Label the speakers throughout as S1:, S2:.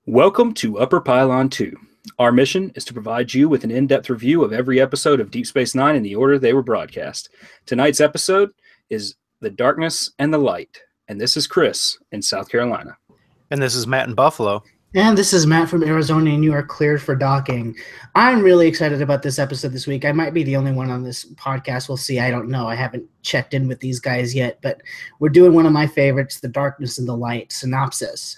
S1: Welcome to Upper Pylon 2. Our mission is to provide you with an in-depth review of every episode of Deep Space Nine in the order they were broadcast. Tonight's episode is The Darkness and the Light, and this is Chris in South Carolina.
S2: And this is Matt in Buffalo.
S3: And this is Matt from Arizona, and you are cleared for docking. I'm really excited about this episode this week. I might be the only one on this podcast. We'll see. I don't know. I haven't checked in with these guys yet, but we're doing one of my favorites, The Darkness and the Light. Synopsis.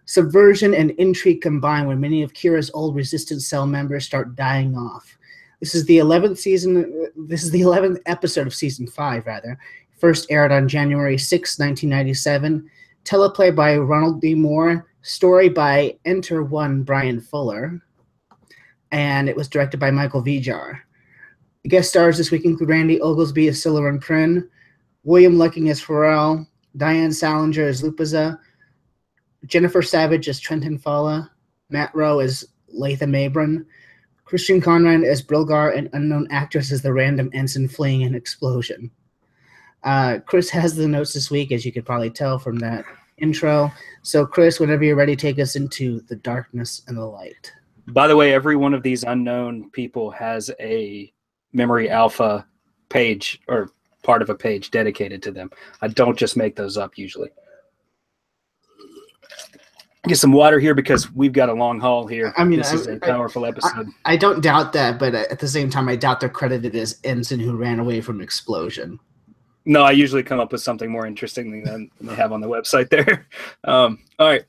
S3: Subversion and intrigue combine when many of Kira's old resistance cell members start dying off. This is the 11th episode of season 5, rather. First aired on January 6, 1997. Teleplay by Ronald D. Moore. Story by Enter One Brian Fuller. And it was directed by Michael Vijar. The guest stars this week include Randy Oglesby as Siloran Prin, William Lucking as Pharrell, Diane Salinger as Lupiza, Jennifer Savage as Trenton Fala, Matt Rowe as Latham Abram, Christian Conrad as Brilgar, and unknown actress as the random ensign fleeing an explosion. Chris has the notes this week, as you could probably tell from that intro. So, Chris, whenever you're ready, take us into The Darkness and the Light.
S1: By the way, every one of these unknown people has a Memory Alpha page or part of a page dedicated to them. I don't just make those up usually. Get some water here because we've got a long haul here.
S3: I mean,
S1: this is a powerful episode.
S3: I don't doubt that, but at the same time, I doubt they're credited as ensign who ran away from an explosion.
S1: No, I usually come up with something more interesting than they have on the website there. All right.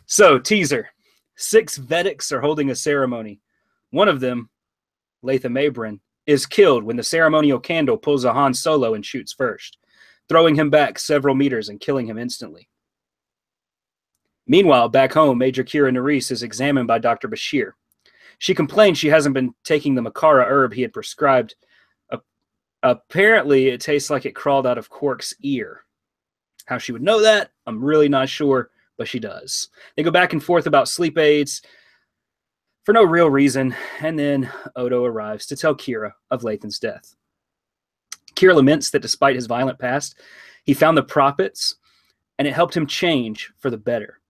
S1: So, teaser. 6 Vedics are holding a ceremony. One of them, Latham Abram, is killed when the ceremonial candle pulls a Han Solo and shoots first, throwing him back several meters and killing him instantly. Meanwhile, back home, Major Kira Nerys is examined by Dr. Bashir. She complains she hasn't been taking the Makara herb he had prescribed. Apparently, it tastes like it crawled out of Quark's ear. How she would know that, I'm really not sure, but she does. They go back and forth about sleep aids for no real reason, and then Odo arrives to tell Kira of Lathan's death. Kira laments that despite his violent past, he found the prophets, and it helped him change for the better.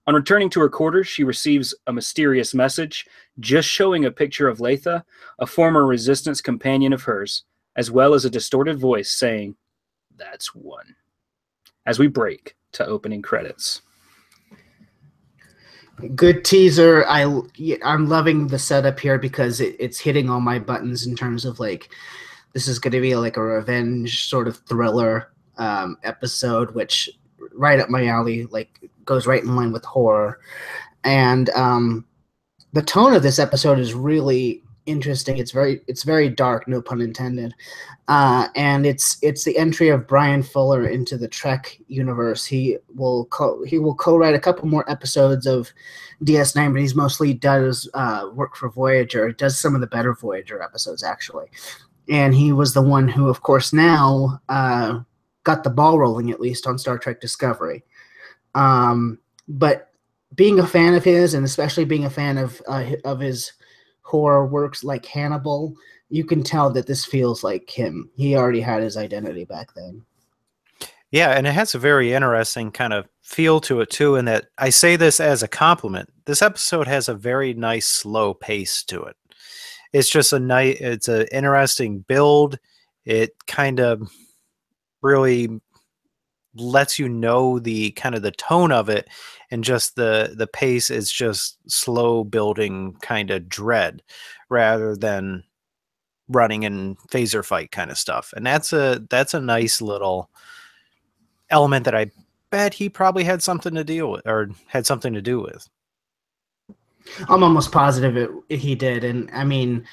S1: On returning to her quarters, she receives a mysterious message, just showing a picture of Latha, a former resistance companion of hers, as well as a distorted voice saying, "That's one." As we break to opening credits.
S3: Good teaser. I'm loving the setup here because it's hitting all my buttons in terms of this is going to be like a revenge sort of thriller episode, which right up my alley, goes right in line with horror. And the tone of this episode is really interesting. It's very dark, no pun intended. And it's the entry of Brian Fuller into the Trek universe. He will co-write a couple more episodes of DS9, but he's mostly does work for Voyager. He does some of the better Voyager episodes, actually. And he was the one who, of course, now got the ball rolling, at least on Star Trek Discovery. But being a fan of his, and especially being a fan of his horror works like Hannibal, you can tell that this feels like him. He already had his identity back then.
S2: Yeah, and it has a very interesting kind of feel to it too, in that I say this as a compliment. This episode has a very nice slow pace to it. It's just it's an interesting build. It kind of really lets you know the kind of the tone of it, and just the pace is just slow building kind of dread rather than running and phaser fight kind of stuff. And that's a nice little element that I bet he probably had something to deal with, or had something to do with.
S3: I'm almost positive he did. And I mean,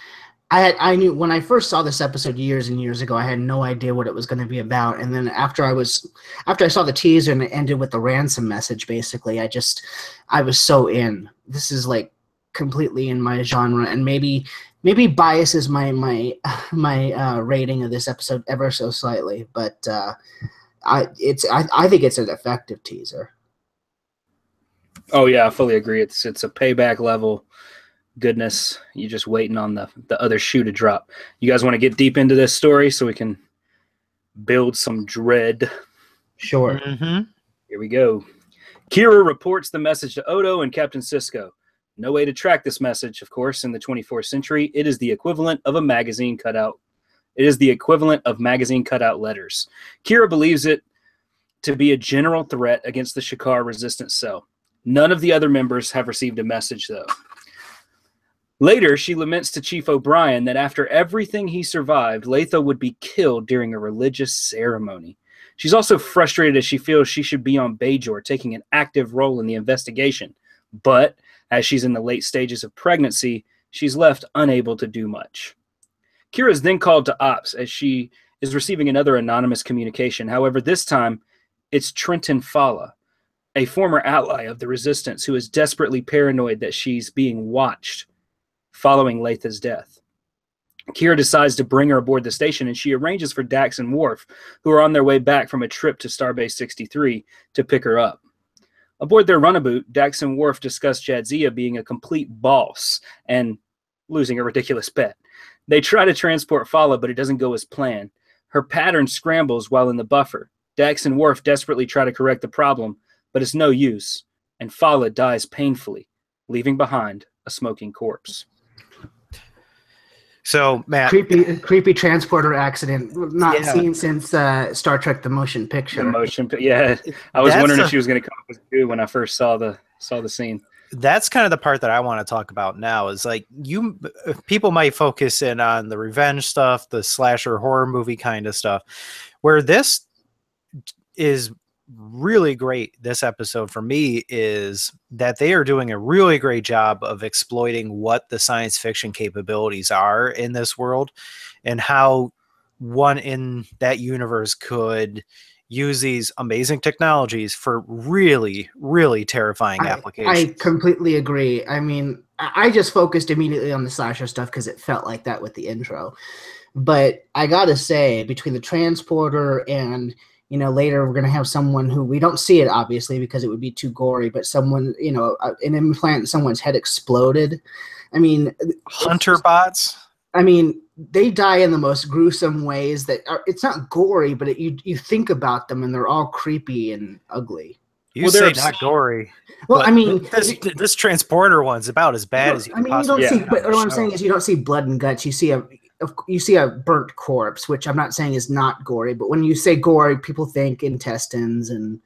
S3: I knew when I first saw this episode years and years ago, I had no idea what it was going to be about. And then after I saw the teaser and it ended with the ransom message, basically, I was so in. This is completely in my genre, and maybe biases my rating of this episode ever so slightly. But I think it's an effective teaser.
S1: Oh yeah, I fully agree. It's a payback level goodness. You're just waiting on the other shoe to drop. You guys want to get deep into this story so we can build some dread?
S3: Sure.
S2: Mm-hmm.
S1: Here we go. Kira reports the message to Odo and Captain Sisko. No way to track this message, of course, in the 24th century. It is the equivalent of a magazine cutout. It is the equivalent of magazine cutout letters. Kira believes it to be a general threat against the Shakaar resistance cell. None of the other members have received a message, though. Later, she laments to Chief O'Brien that after everything he survived, Latho would be killed during a religious ceremony. She's also frustrated as she feels she should be on Bajor, taking an active role in the investigation. But, as she's in the late stages of pregnancy, she's left unable to do much. Kira is then called to Ops as she is receiving another anonymous communication. However, this time, it's Trenton Fala, a former ally of the Resistance who is desperately paranoid that she's being watched following Latha's death. Kira decides to bring her aboard the station, and she arranges for Dax and Worf, who are on their way back from a trip to Starbase 63, to pick her up. Aboard their runabout, Dax and Worf discuss Jadzia being a complete boss and losing a ridiculous bet. They try to transport Fala, but it doesn't go as planned. Her pattern scrambles while in the buffer. Dax and Worf desperately try to correct the problem, but it's no use, and Fala dies painfully, leaving behind a smoking corpse.
S2: So, Matt,
S3: creepy transporter accident not seen since Star Trek: The Motion Picture.
S1: I was wondering if she was going to come up with two when I first saw the scene.
S2: That's kind of the part that I want to talk about now. Is like people might focus in on the revenge stuff, the slasher horror movie kind of stuff, where this is really great. This episode for me is that they are doing a really great job of exploiting what the science fiction capabilities are in this world and how one in that universe could use these amazing technologies for really, really terrifying applications.
S3: I completely agree. I mean, I just focused immediately on the slasher stuff because it felt like that with the intro. But I gotta say, between the transporter and later we're going to have someone who we don't see it, obviously, because it would be too gory, but someone, an implant, someone's head exploded. I mean,
S2: Hunter bots.
S3: I mean, they die in the most gruesome ways that it's not gory, but you think about them and they're all creepy and ugly.
S2: Say not gory.
S3: Well, I mean,
S2: this transporter one's about as bad as you can possibly.
S3: You don't see, but what I'm saying is you don't see blood and guts. You see a burnt corpse, which I'm not saying is not gory, but when you say gory, people think intestines and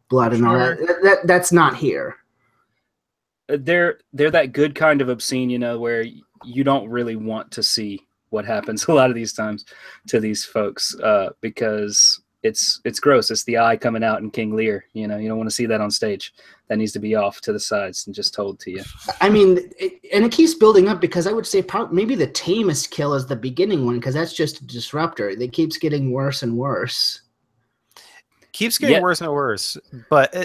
S3: blood and all that. That's not here.
S1: They're that good kind of obscene, where you don't really want to see what happens a lot of these times to these folks because it's gross. It's the eye coming out in King Lear. You don't want to see that on stage. That needs to be off to the sides and just told to you.
S3: I mean, it keeps building up because I would say maybe the tamest kill is the beginning one because that's just a disruptor. It keeps getting worse and worse.
S2: Keeps getting worse and worse. But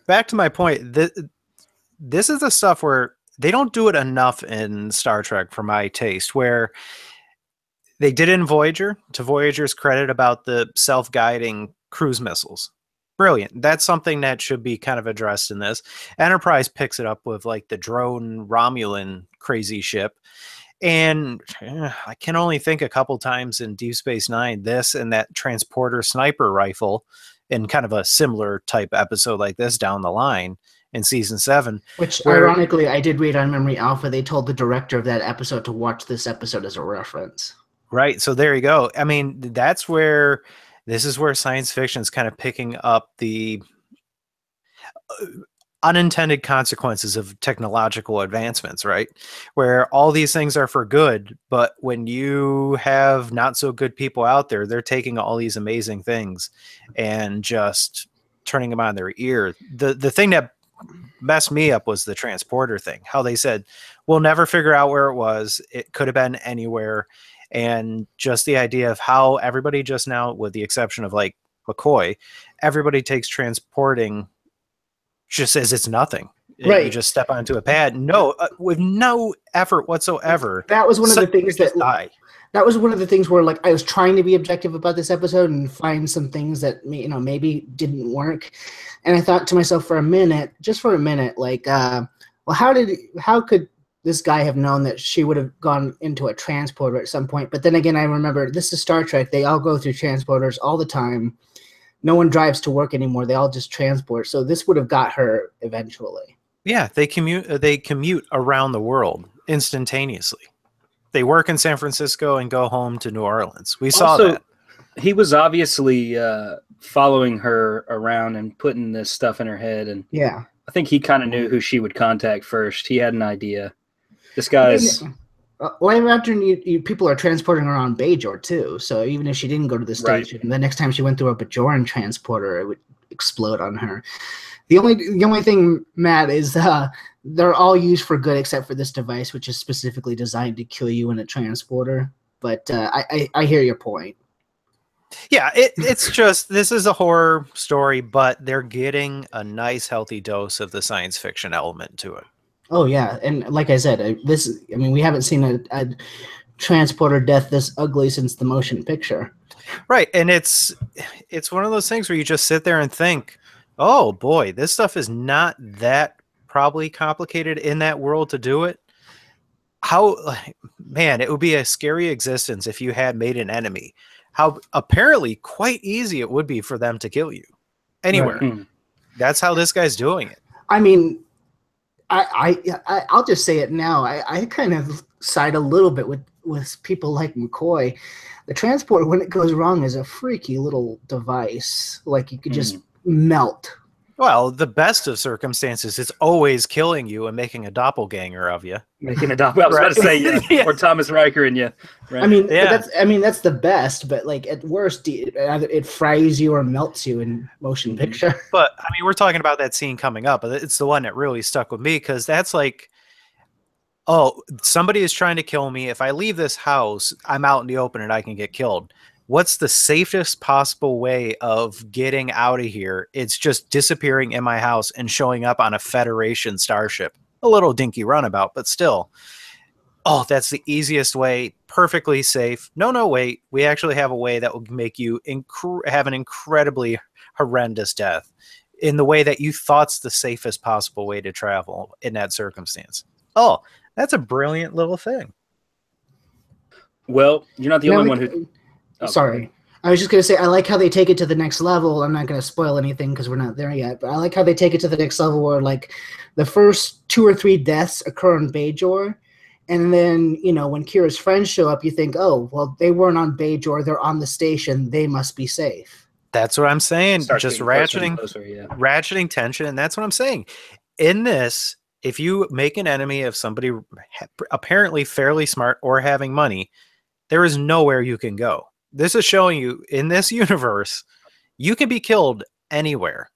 S2: back to my point, this is the stuff where they don't do it enough in Star Trek for my taste, where they did in Voyager, to Voyager's credit, about the self-guiding cruise missiles. Brilliant. That's something that should be kind of addressed in this. Enterprise picks it up with like the drone Romulan crazy ship. And I can only think a couple times in Deep Space Nine, this and that transporter sniper rifle in kind of a similar type episode like this down the line in season 7.
S3: Which ironically, I did read on Memory Alpha, they told the director of that episode to watch this episode as a reference.
S2: Right. So there you go. I mean, this is where science fiction is kind of picking up the unintended consequences of technological advancements, right? Where all these things are for good, but when you have not so good people out there, they're taking all these amazing things and just turning them on their ear. The thing that messed me up was the transporter thing. How they said, we'll never figure out where it was. It could have been anywhere. And just the idea of how everybody just now, with the exception of like McCoy, everybody takes transporting just as it's nothing.
S3: Right.
S2: You just step onto a pad. No, with no effort whatsoever.
S3: That was one of the things that was one of the things where like I was trying to be objective about this episode and find some things that maybe didn't work. And I thought to myself for a minute, like, well, how could this guy have known that she would have gone into a transporter at some point? But then again, I remember this is Star Trek. They all go through transporters all the time. no one drives to work anymore. They all just transport. So this would have got her eventually.
S2: Yeah, they commute around the world instantaneously. They work in San Francisco and go home to New Orleans. We saw
S1: Also,
S2: that.
S1: He was obviously following her around and putting this stuff in her head, and
S3: Yeah.
S1: I think he kind of knew who she would contact first. He had an idea. This guy's
S3: well, I imagine people are transporting her on Bajor too. So even if she didn't go to the station, the next time she went through a Bajoran transporter, it would explode on her. The only thing, Matt, is they're all used for good except for this device, which is specifically designed to kill you in a transporter. But I hear your point.
S2: Yeah, it's just, this is a horror story, but they're getting a nice, healthy dose of the science fiction element to it.
S3: Oh yeah, and like I said, we haven't seen a transporter death this ugly since the motion picture.
S2: Right, and it's one of those things where you just sit there and think, oh boy, this stuff is not that probably complicated in that world to do it. Man, it would be a scary existence if you had made an enemy. How apparently quite easy it would be for them to kill you anywhere.
S3: Right.
S2: That's how this guy's doing it.
S3: I mean, I'll just say it now. I kind of side a little bit with people like McCoy. The transport, when it goes wrong, is a freaky little device. Like you could just melt.
S2: Well, the best of circumstances is always killing you and making a doppelganger of you.
S1: Making a doppelganger. I was about to say, yeah. Or Thomas Riker in you. Right?
S3: That's the best. But like at worst, it fries you or melts you in motion picture.
S2: But I mean, we're talking about that scene coming up. But it's the one that really stuck with me because that's like, oh, somebody is trying to kill me. If I leave this house, I'm out in the open and I can get killed. What's the safest possible way of getting out of here? It's just disappearing in my house and showing up on a Federation starship. A little dinky runabout, but still. Oh, that's the easiest way. Perfectly safe. No, wait. We actually have a way that will make you have an incredibly horrendous death in the way that you thought's the safest possible way to travel in that circumstance. Oh, that's a brilliant little thing.
S1: Well, you're not the only one who...
S3: Oh, sorry. I was just going to say, I like how they take it to the next level. I'm not going to spoil anything because we're not there yet, but I like how they take it to the next level where, like, the first 2 or 3 deaths occur on Bajor, and then, when Kira's friends show up, you think, oh, well, they weren't on Bajor, they're on the station, they must be safe.
S2: That's what I'm saying. Just
S1: ratcheting
S2: tension, and that's what I'm saying. In this, if you make an enemy of somebody apparently fairly smart or having money, there is nowhere you can go. This is showing you, in this universe, you can be killed anywhere.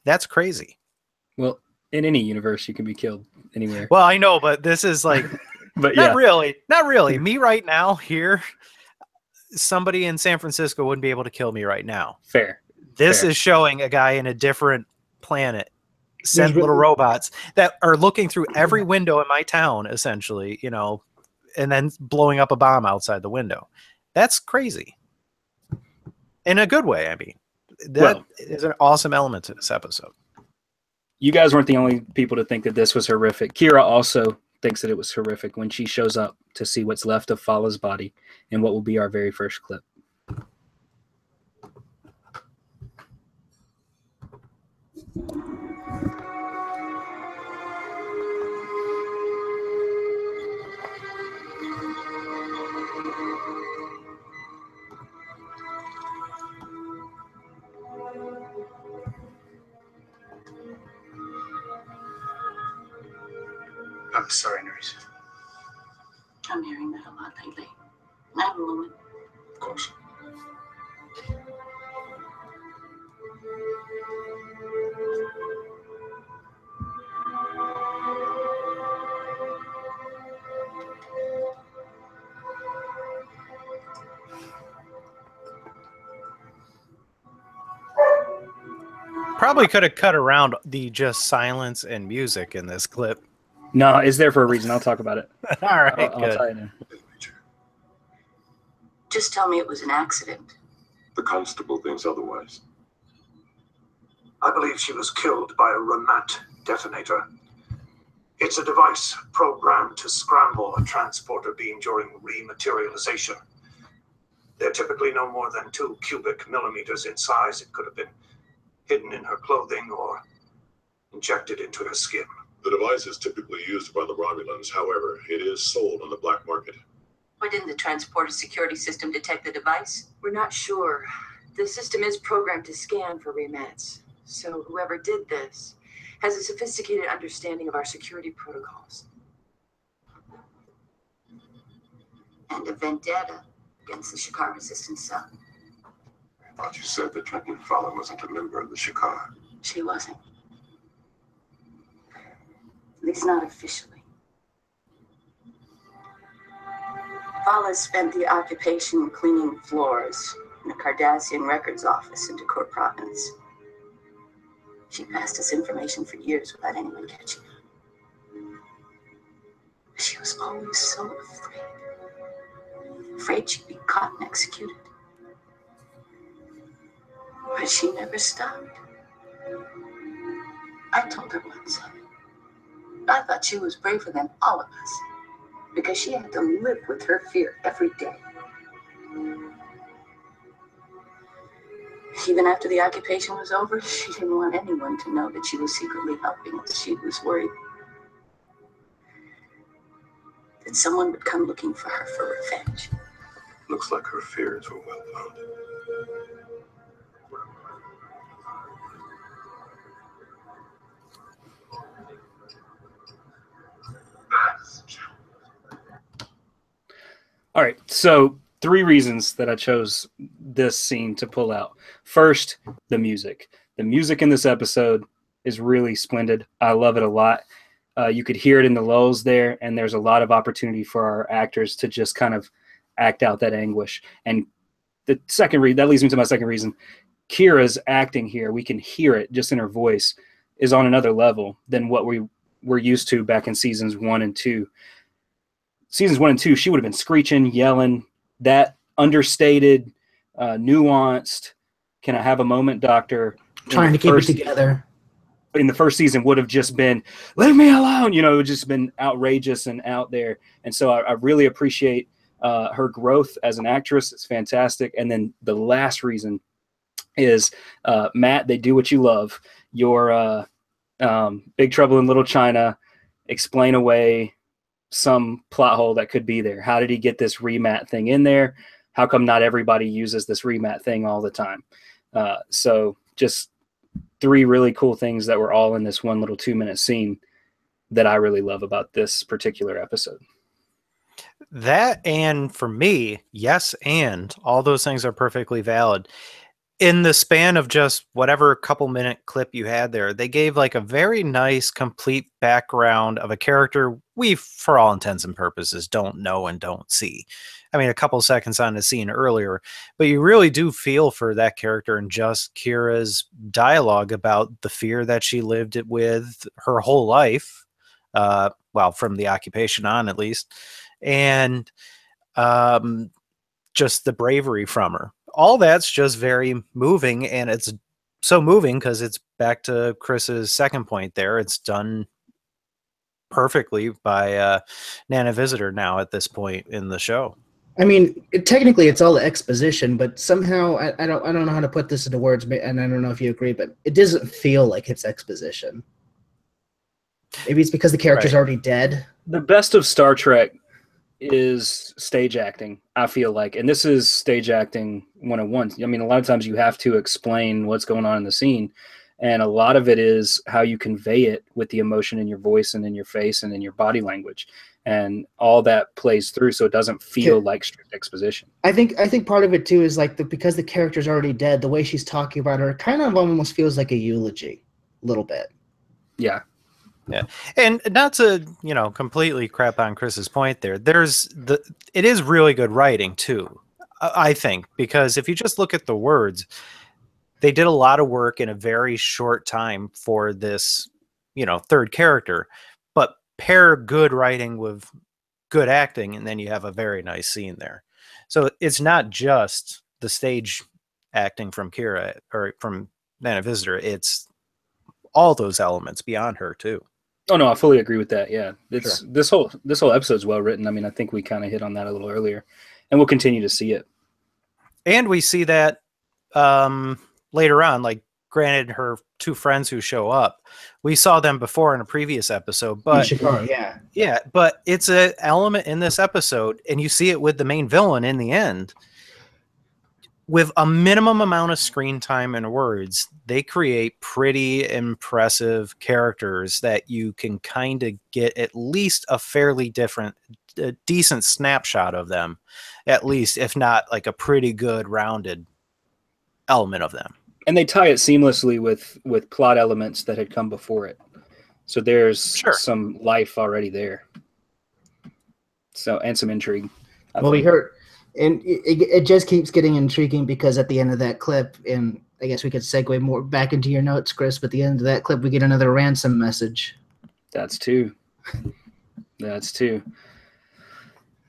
S2: That's crazy.
S1: Well, in any universe, you can be killed anywhere.
S2: Well, I know, but this is like,
S1: but
S2: not really. Me right now here, somebody in San Francisco wouldn't be able to kill me right now.
S1: Fair.
S2: This is showing a guy in a different planet, sent little robots that are looking through every window in my town, essentially, and then blowing up a bomb outside the window. That's crazy. In a good way, I mean. That is an awesome element to this episode.
S1: You guys weren't the only people to think that this was horrific. Kira also thinks that it was horrific when she shows up to see what's left of Fala's body in what will be our very first clip.
S4: I'm sorry, Nerys.
S5: I'm hearing that a lot lately. I have a moment.
S4: Of course.
S2: Probably could have cut around the just silence and music in this clip.
S1: No, it's there for a reason. I'll talk about it.
S2: All right,
S1: I'll tell you now.
S5: Just tell me it was an accident.
S4: The constable thinks otherwise.
S6: I believe she was killed by a Ramat detonator. It's a device programmed to scramble a transporter beam during rematerialization. They're typically no more than 2 cubic millimeters in size. It could have been hidden in her clothing or injected into her skin.
S4: The device is typically used by the Romulans. However, it is sold on the black market.
S5: Why didn't the transporter security system detect the device?
S7: We're not sure. The system is programmed to scan for remats, so whoever did this has a sophisticated understanding of our security protocols.
S5: And a vendetta against the Shakar resistance cell.
S4: I thought you said that Trenton Fowler wasn't a member of the Shakar.
S5: She wasn't. At least not officially. Fowler spent the occupation cleaning floors in the Cardassian records office in Dakor province. She passed us information for years without anyone catching her. She was always so afraid. Afraid she'd be caught and executed. But she never stopped. I told her once, I thought she was braver than all of us, because she had to live with her fear every day. Even after the occupation was over, she didn't want anyone to know that she was secretly helping us. She was worried that someone would come looking for her for revenge.
S4: Looks like her fears were well founded.
S1: All right, so 3 reasons that I chose this scene to pull out. First, the music. The music in this episode is really splendid. I love it a lot. You could hear it in the lulls there, and there's a lot of opportunity for our actors to just kind of act out that anguish. And the second reason, that leads me to my second reason. Kira's acting here, we can hear it just in her voice, is on another level than what we were used to back in seasons 1 and 2. Seasons 1 and 2, she would have been screeching, yelling, that understated, nuanced, can I have a moment, doctor?
S3: Trying to keep it together.
S1: In the first season would have just been, leave me alone, it would just been outrageous and out there. And so I really appreciate her growth as an actress. It's fantastic. And then the last reason is, Matt, they do what you love. Your Big Trouble in Little China, explain away some plot hole that could be there. How did he get this remat thing in there? How come not everybody uses this remat thing all the time? So just 3 really cool things that were all in this one little 2-minute scene that I really love about this particular episode.
S2: That, and for me, yes, and all those things are perfectly valid. In the span of just whatever couple-minute clip you had there, they gave like a very nice, complete background of a character we, for all intents and purposes, don't know and don't see. I mean, a couple seconds on the scene earlier, but you really do feel for that character and just Kira's dialogue about the fear that she lived with her whole life, well, from the occupation on at least, and just the bravery from her. All that's just very moving, and it's so moving because it's back to Chris's second point there. It's done perfectly by Nana Visitor now at this point in the show.
S3: I mean, technically it's all exposition, but somehow I don't know how to put this into words, and I don't know if you agree, but it doesn't feel like it's exposition. Maybe it's because the character's already dead.
S1: The best of Star Trek is stage acting, I feel like, and this is stage acting 101. I mean, a lot of times you have to explain what's going on in the scene, and a lot of it is how you convey it with the emotion in your voice and in your face and in your body language, and all that plays through, so it doesn't feel like strict exposition. I
S3: think part of it too is like because the character's already dead, the way she's talking about her kind of almost feels like a eulogy, a little bit.
S1: Yeah.
S2: Yeah, and not to completely crap on Chris's point there. It is really good writing too, I think, because if you just look at the words, they did a lot of work in a very short time for this, third character. But pair good writing with good acting, and then you have a very nice scene there. So it's not just the stage acting from Kira or from Nana Visitor; it's all those elements beyond her too.
S1: Oh no, I fully agree with that. Yeah, it's
S2: Sure.
S1: this whole episode is well written. I mean, I think we kind of hit on that a little earlier, and we'll continue to see it.
S2: And we see that later on, like granted her two friends who show up, we saw them before in a previous episode, but
S3: Shikar, yeah.
S2: yeah, but it's an element in this episode, and you see it with the main villain in the end. With a minimum amount of screen time and words, they create pretty impressive characters that you can kind of get at least a fairly decent snapshot of them, at least, if not like a pretty good rounded element of them.
S1: And they tie it seamlessly with plot elements that had come before it. So there's some life already there. So, and some intrigue.
S3: Well, we heard, and it just keeps getting intriguing because at the end of that clip, and I guess we could segue more back into your notes, Chris, but at the end of that clip, we get another ransom message.
S1: That's two.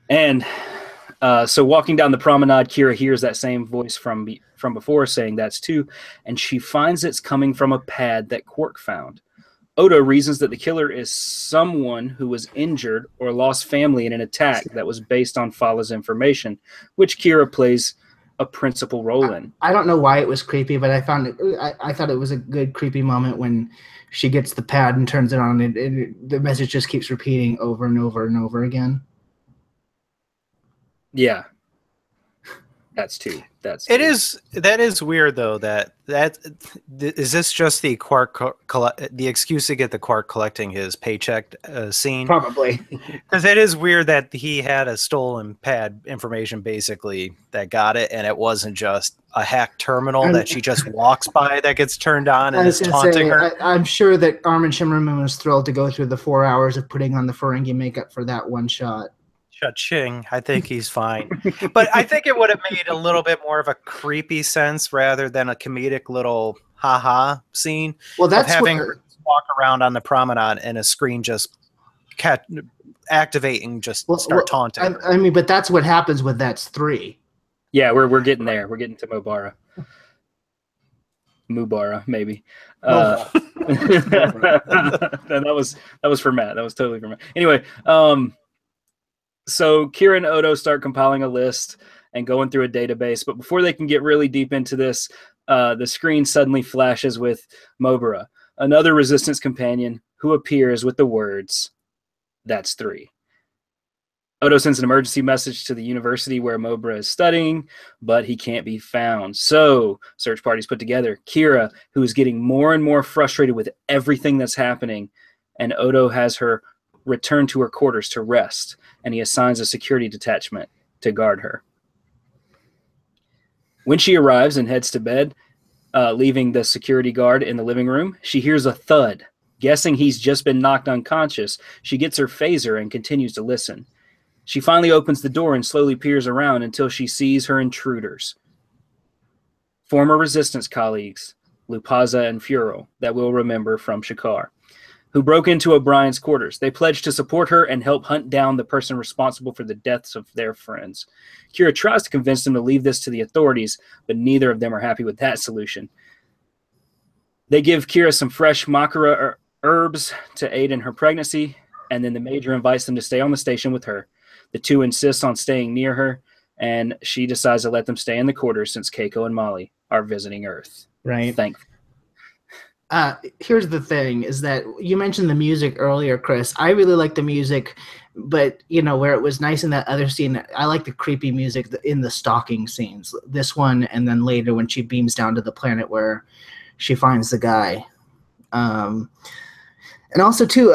S1: And so walking down the promenade, Kira hears that same voice from before saying that's two, and she finds it's coming from a pad that Quark found. Odo reasons that the killer is someone who was injured or lost family in an attack that was based on Fala's information, which Kira plays a principal role in.
S3: I don't know why it was creepy, but I thought it was a good creepy moment when she gets the pad and turns it on, and the message just keeps repeating over and over and over again.
S1: Yeah. That's two.
S2: That is weird though. That is this just the Quark the excuse to get the Quark collecting his paycheck scene?
S3: Probably,
S2: because it is weird that he had a stolen pad information basically that got it, and it wasn't just a hacked terminal that she just walks by that gets turned on and is taunting her.
S3: I'm sure that Armin Shimmerman was thrilled to go through the 4 hours of putting on the Ferengi makeup for that one shot.
S2: Cha-ching. I think he's fine. But I think it would have made a little bit more of a creepy sense rather than a comedic little ha-ha scene.
S3: Well, that's
S2: having her walk around on the promenade and a screen just activating, start taunting.
S3: I mean, but that's what happens with That's 3.
S1: Yeah, we're getting there. We're getting to Mubara, maybe. That was for Matt. That was totally for Matt. Anyway, so Kira and Odo start compiling a list and going through a database. But before they can get really deep into this, the screen suddenly flashes with Mobara, another Resistance companion who appears with the words, "That's 3." Odo sends an emergency message to the university where Mobara is studying, but he can't be found. So search parties put together. Kira, who is getting more and more frustrated with everything that's happening, and Odo has her return to her quarters to rest, and he assigns a security detachment to guard her. When she arrives and heads to bed, leaving the security guard in the living room, she hears a thud. Guessing he's just been knocked unconscious, she gets her phaser and continues to listen. She finally opens the door and slowly peers around until she sees her intruders. Former Resistance colleagues, Lupaza and Furo, that we'll remember from Shikar, who broke into O'Brien's quarters. They pledged to support her and help hunt down the person responsible for the deaths of their friends. Kira tries to convince them to leave this to the authorities, but neither of them are happy with that solution. They give Kira some fresh Makara herbs to aid in her pregnancy, and then the Major invites them to stay on the station with her. The two insist on staying near her, and she decides to let them stay in the quarters since Keiko and Molly are visiting Earth.
S3: Right.
S1: Thankfully.
S3: Here's the thing, is that you mentioned the music earlier, Chris. I really like the music, but, where it was nice in that other scene, I like the creepy music in the stalking scenes. This one, and then later when she beams down to the planet where she finds the guy. And also, too,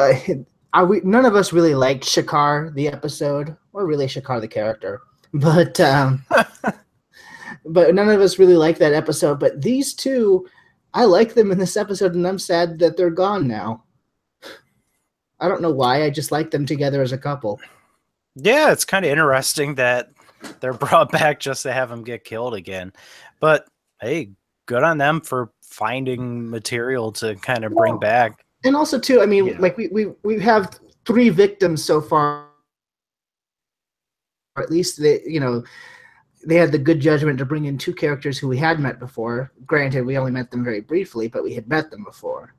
S3: none of us really liked Shikar, the episode, or really Shikar, the character. But, but none of us really liked that episode. But these two, I like them in this episode, and I'm sad that they're gone now. I don't know why. I just like them together as a couple.
S2: Yeah, it's kind of interesting that they're brought back just to have them get killed again. But, hey, good on them for finding material to kind of bring back.
S3: And also, too, I mean, like we have 3 victims so far. Or at least they had the good judgment to bring in 2 characters who we had met before. Granted, we only met them very briefly, but we had met them before.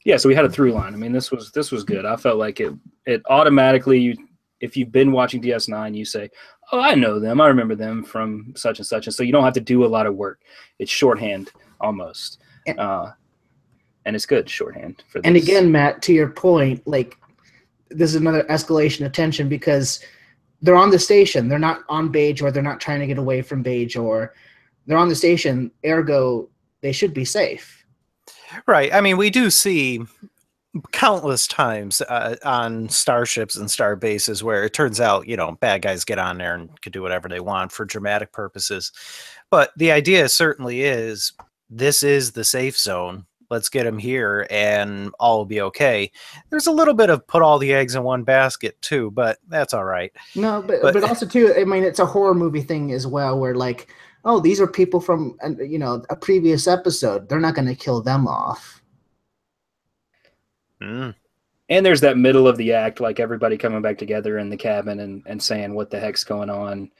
S1: Yeah, so we had a through line. I mean, this was good. I felt like it automatically if you've been watching DS9, you say, oh, I know them. I remember them from such and such. And so you don't have to do a lot of work. It's shorthand almost. And it's good shorthand for this.
S3: And again, Matt, to your point, like, this is another escalation of tension because they're on the station. They're not on Bajor. They're not trying to get away from Bajor. They're on the station. Ergo, they should be safe.
S2: Right. I mean, we do see countless times on starships and star bases where it turns out, bad guys get on there and can do whatever they want for dramatic purposes. But the idea certainly is this is the safe zone. Let's get them here and all will be okay. There's a little bit of put all the eggs in one basket too, but that's all right.
S3: No, but also too, I mean, it's a horror movie thing as well, where like, oh, these are people from, a previous episode. They're not going to kill them off.
S1: And there's that middle of the act, like everybody coming back together in the cabin and saying, what the heck's going on?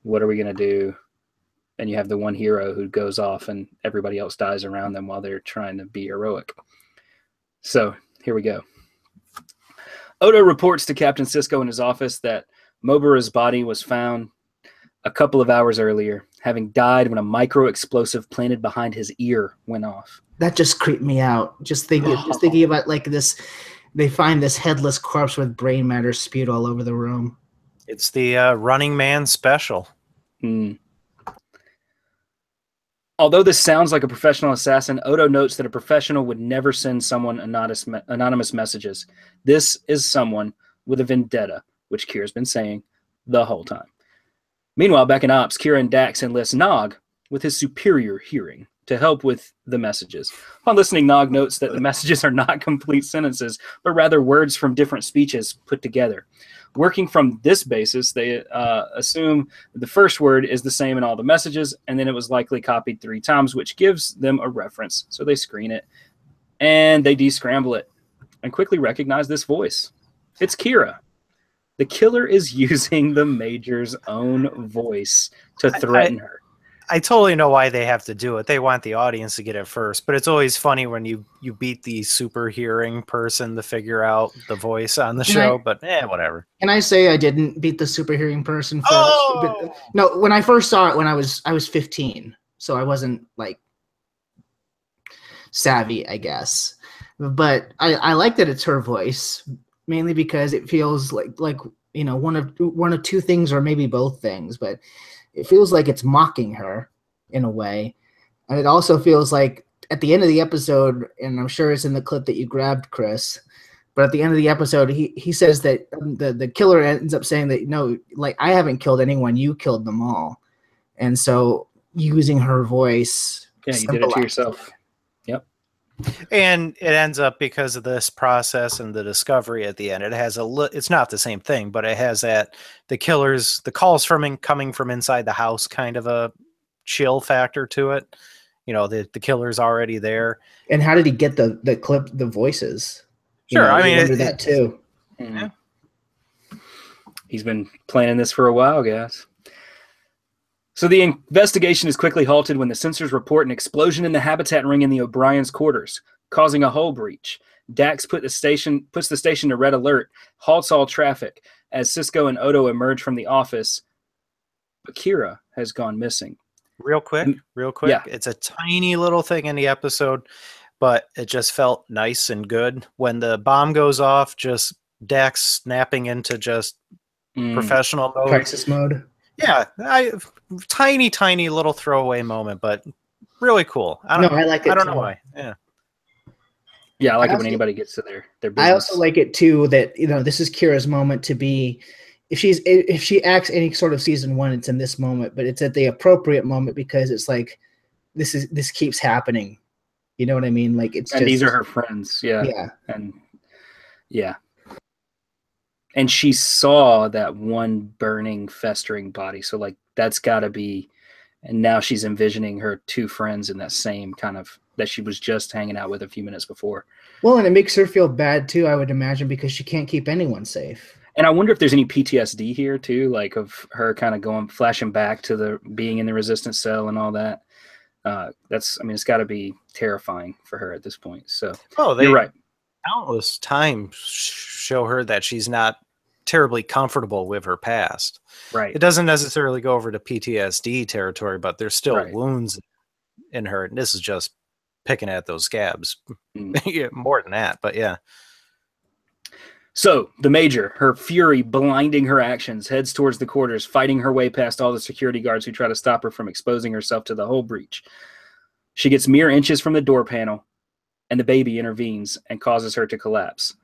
S1: What are we going to do? And you have the one hero who goes off and everybody else dies around them while they're trying to be heroic. So here we go. Odo reports to Captain Sisko in his office that Mobara's body was found a couple of hours earlier, having died when a micro-explosive planted behind his ear went off.
S3: That just creeped me out. Just thinking about like this, they find this headless corpse with brain matter spewed all over the room.
S2: It's the Running Man special.
S1: Although this sounds like a professional assassin, Odo notes that a professional would never send someone anonymous messages. This is someone with a vendetta, which Kira's been saying the whole time. Meanwhile, back in Ops, Kira and Dax enlist Nog with his superior hearing to help with the messages. Upon listening, Nog notes that the messages are not complete sentences, but rather words from different speeches put together. Working from this basis, they assume the first word is the same in all the messages, and then it was likely copied 3 times, which gives them a reference. So they screen it, and they descramble it, and quickly recognize this voice. It's Kira. The killer is using the Major's own voice to threaten her.
S2: I totally know why they have to do it. They want the audience to get it first, but it's always funny when you beat the super hearing person to figure out the voice on the show, but whatever.
S3: Can I say I didn't beat the super hearing person first? But, no, when I first saw it when I was 15, so I wasn't like savvy, I guess. But I like that it's her voice, mainly because it feels like one of two things or maybe both things, but it feels like it's mocking her in a way. And it also feels like at the end of the episode, and I'm sure it's in the clip that you grabbed, Chris, but at the end of the episode, he says that the killer ends up saying that, no, like, I haven't killed anyone, you killed them all. And so using her voice.
S1: Yeah, you did it to yourself. Yep.
S2: And it ends up, because of this process and the discovery at the end, it has it's not the same thing, but it has that the calls coming from inside the house kind of a chill factor to it. The killer's already there.
S3: And how did he get the voices?
S2: Sure, I mean,
S3: that too.
S2: Yeah.
S1: He's been planning this for a while, guys. So the investigation is quickly halted when the sensors report an explosion in the habitat ring in the O'Brien's quarters, causing a hull breach. Dax puts the station to red alert, halts all traffic as Sisko and Odo emerge from the office. But Kira has gone missing.
S2: Real quick.
S1: Yeah.
S2: It's a tiny little thing in the episode, but it just felt nice and good. When the bomb goes off, just Dax snapping into just professional mode.
S3: Crisis mode.
S2: Yeah, tiny little throwaway moment, but really cool. I like it. I don't know why.
S1: Yeah, I like it when anybody gets to their business.
S3: I also like it too that this is Kira's moment to be. If she acts any sort of season 1, it's in this moment, but it's at the appropriate moment because it's like this keeps happening. You know what I mean? Like
S1: these are her friends. Yeah.
S3: Yeah.
S1: And yeah. And she saw that one burning, festering body. So, like, that's got to be... And now she's envisioning her 2 friends in that same kind of... that she was just hanging out with a few minutes before.
S3: Well, and it makes her feel bad, too, I would imagine, because she can't keep anyone safe.
S1: And I wonder if there's any PTSD here, too, like of her kind of flashing back to the being in the resistance cell and all that. It's got to be terrifying for her at this point. So, you're right.
S2: Countless times show her that she's not terribly comfortable with her past.
S1: Right.
S2: It doesn't necessarily go over to PTSD territory, but there's still
S1: Right.
S2: wounds in her. And this is just picking at those scabs.
S1: Mm.
S2: Yeah, more than that, but yeah.
S1: So the Major, her fury blinding her actions, heads towards the quarters, fighting her way past all the security guards who try to stop her from exposing herself to the whole breach. She gets mere inches from the door panel, and the baby intervenes and causes her to collapse.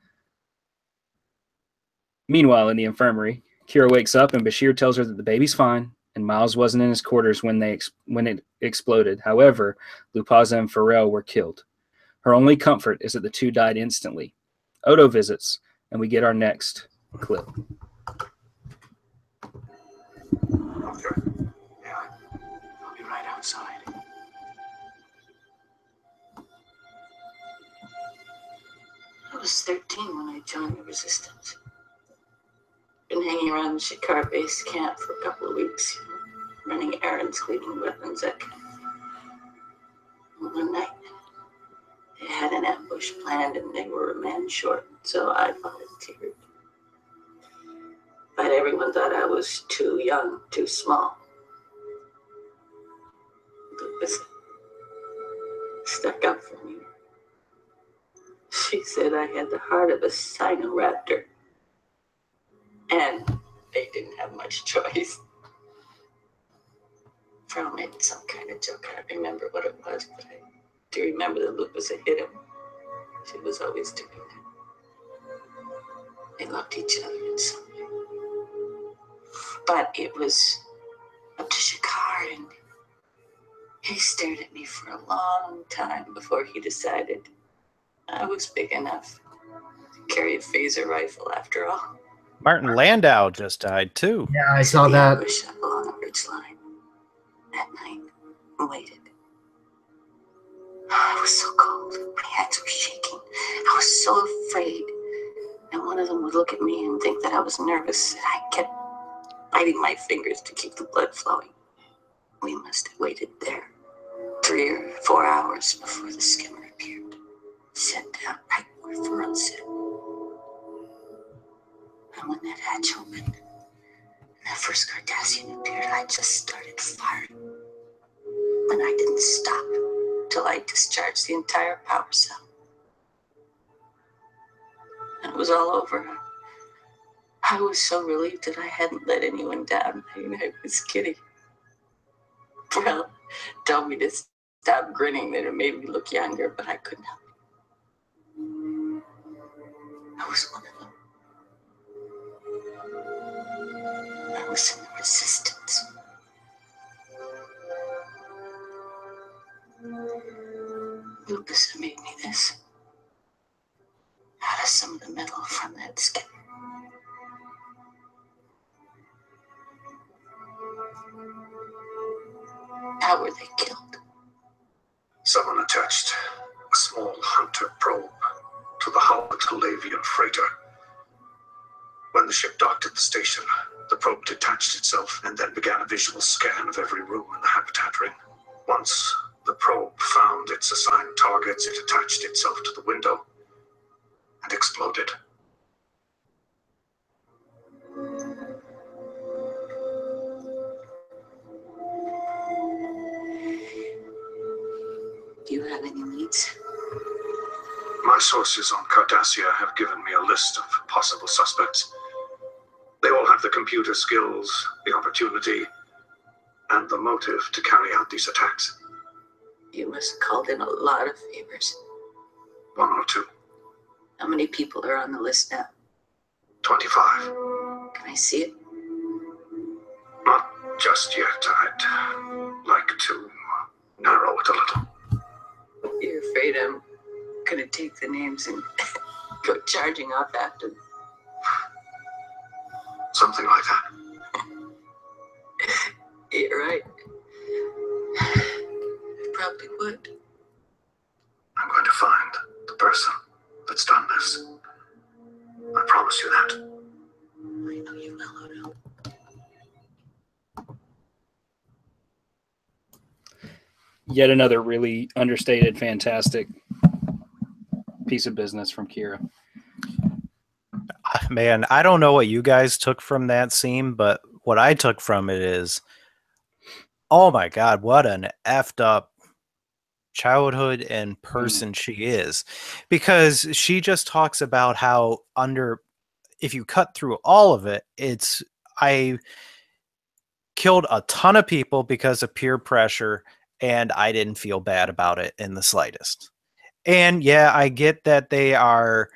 S1: Meanwhile, in the infirmary, Kira wakes up and Bashir tells her that the baby's fine and Miles wasn't in his quarters when it exploded. However, Lupaza and Pharrell were killed. Her only comfort is that the two died instantly. Odo visits, and we get our next clip.
S6: Okay. Yeah, I'll be right outside.
S5: I was 13 when I joined the resistance. Been hanging around the Shikar base camp for a couple of weeks, running errands, cleaning weapons, that kind of thing. And one night, they had an ambush planned and they were a man short, so I volunteered. But everyone thought I was too young, too small. Lupus stuck up for me. She said I had the heart of a Sinoraptor. And they didn't have much choice. Fro made some kind of joke. I don't remember what it was, but I do remember that Lupus had hit him. She was always doing that. They loved each other in some way. But it was up to Shikar, and he stared at me for a long time before he decided I was big enough to carry a phaser rifle after all.
S2: Martin Landau just died too.
S3: Yeah, I saw that.
S5: Ambush up along a ridge line that night and waited. I was so cold. My hands were shaking. I was so afraid. And one of them would look at me and think that I was nervous. And I kept biting my fingers to keep the blood flowing. We must have waited there 3 or 4 hours before the skimmer appeared. Sat down right where Ferrell sat. And when that hatch opened, and that first Cardassian appeared, I just started firing. And I didn't stop till I discharged the entire power cell. And it was all over. I was so relieved that I hadn't let anyone down. I was kidding. Well, told me to stop grinning, that it made me look younger, but I couldn't help it. I was one of them. I was in the resistance. Lupus made me this. Out of some of the metal from that skin. How were they killed?
S6: Someone attached a small hunter probe to the hull of the Lavian freighter. When the ship docked at the station, the probe detached itself and then began a visual scan of every room in the habitat ring. Once the probe found its assigned targets, it attached itself to the window and exploded.
S5: Do you have any leads?
S6: My sources on Cardassia have given me a list of possible suspects. They all have the computer skills, the opportunity, and the motive to carry out these attacks.
S5: You must have called in a lot of favors.
S6: 1 or 2.
S5: How many people are on the list now?
S6: 25.
S5: Can I see it?
S6: Not just yet. I'd like to narrow it a little.
S5: You're afraid I'm gonna take the names and go charging off after them?
S6: Something like that.
S5: You're right. I probably would.
S6: I'm going to find the person that's done this. I promise you that.
S5: I know you will, Odo.
S1: Yet another really understated, fantastic piece of business from Kira.
S2: Man, I don't know what you guys took from that scene, but what I took from it is, oh my God, what an effed up childhood and person she is. Because she just talks about how if you cut through all of it, I killed a ton of people because of peer pressure, and I didn't feel bad about it in the slightest. And yeah, I get that they are,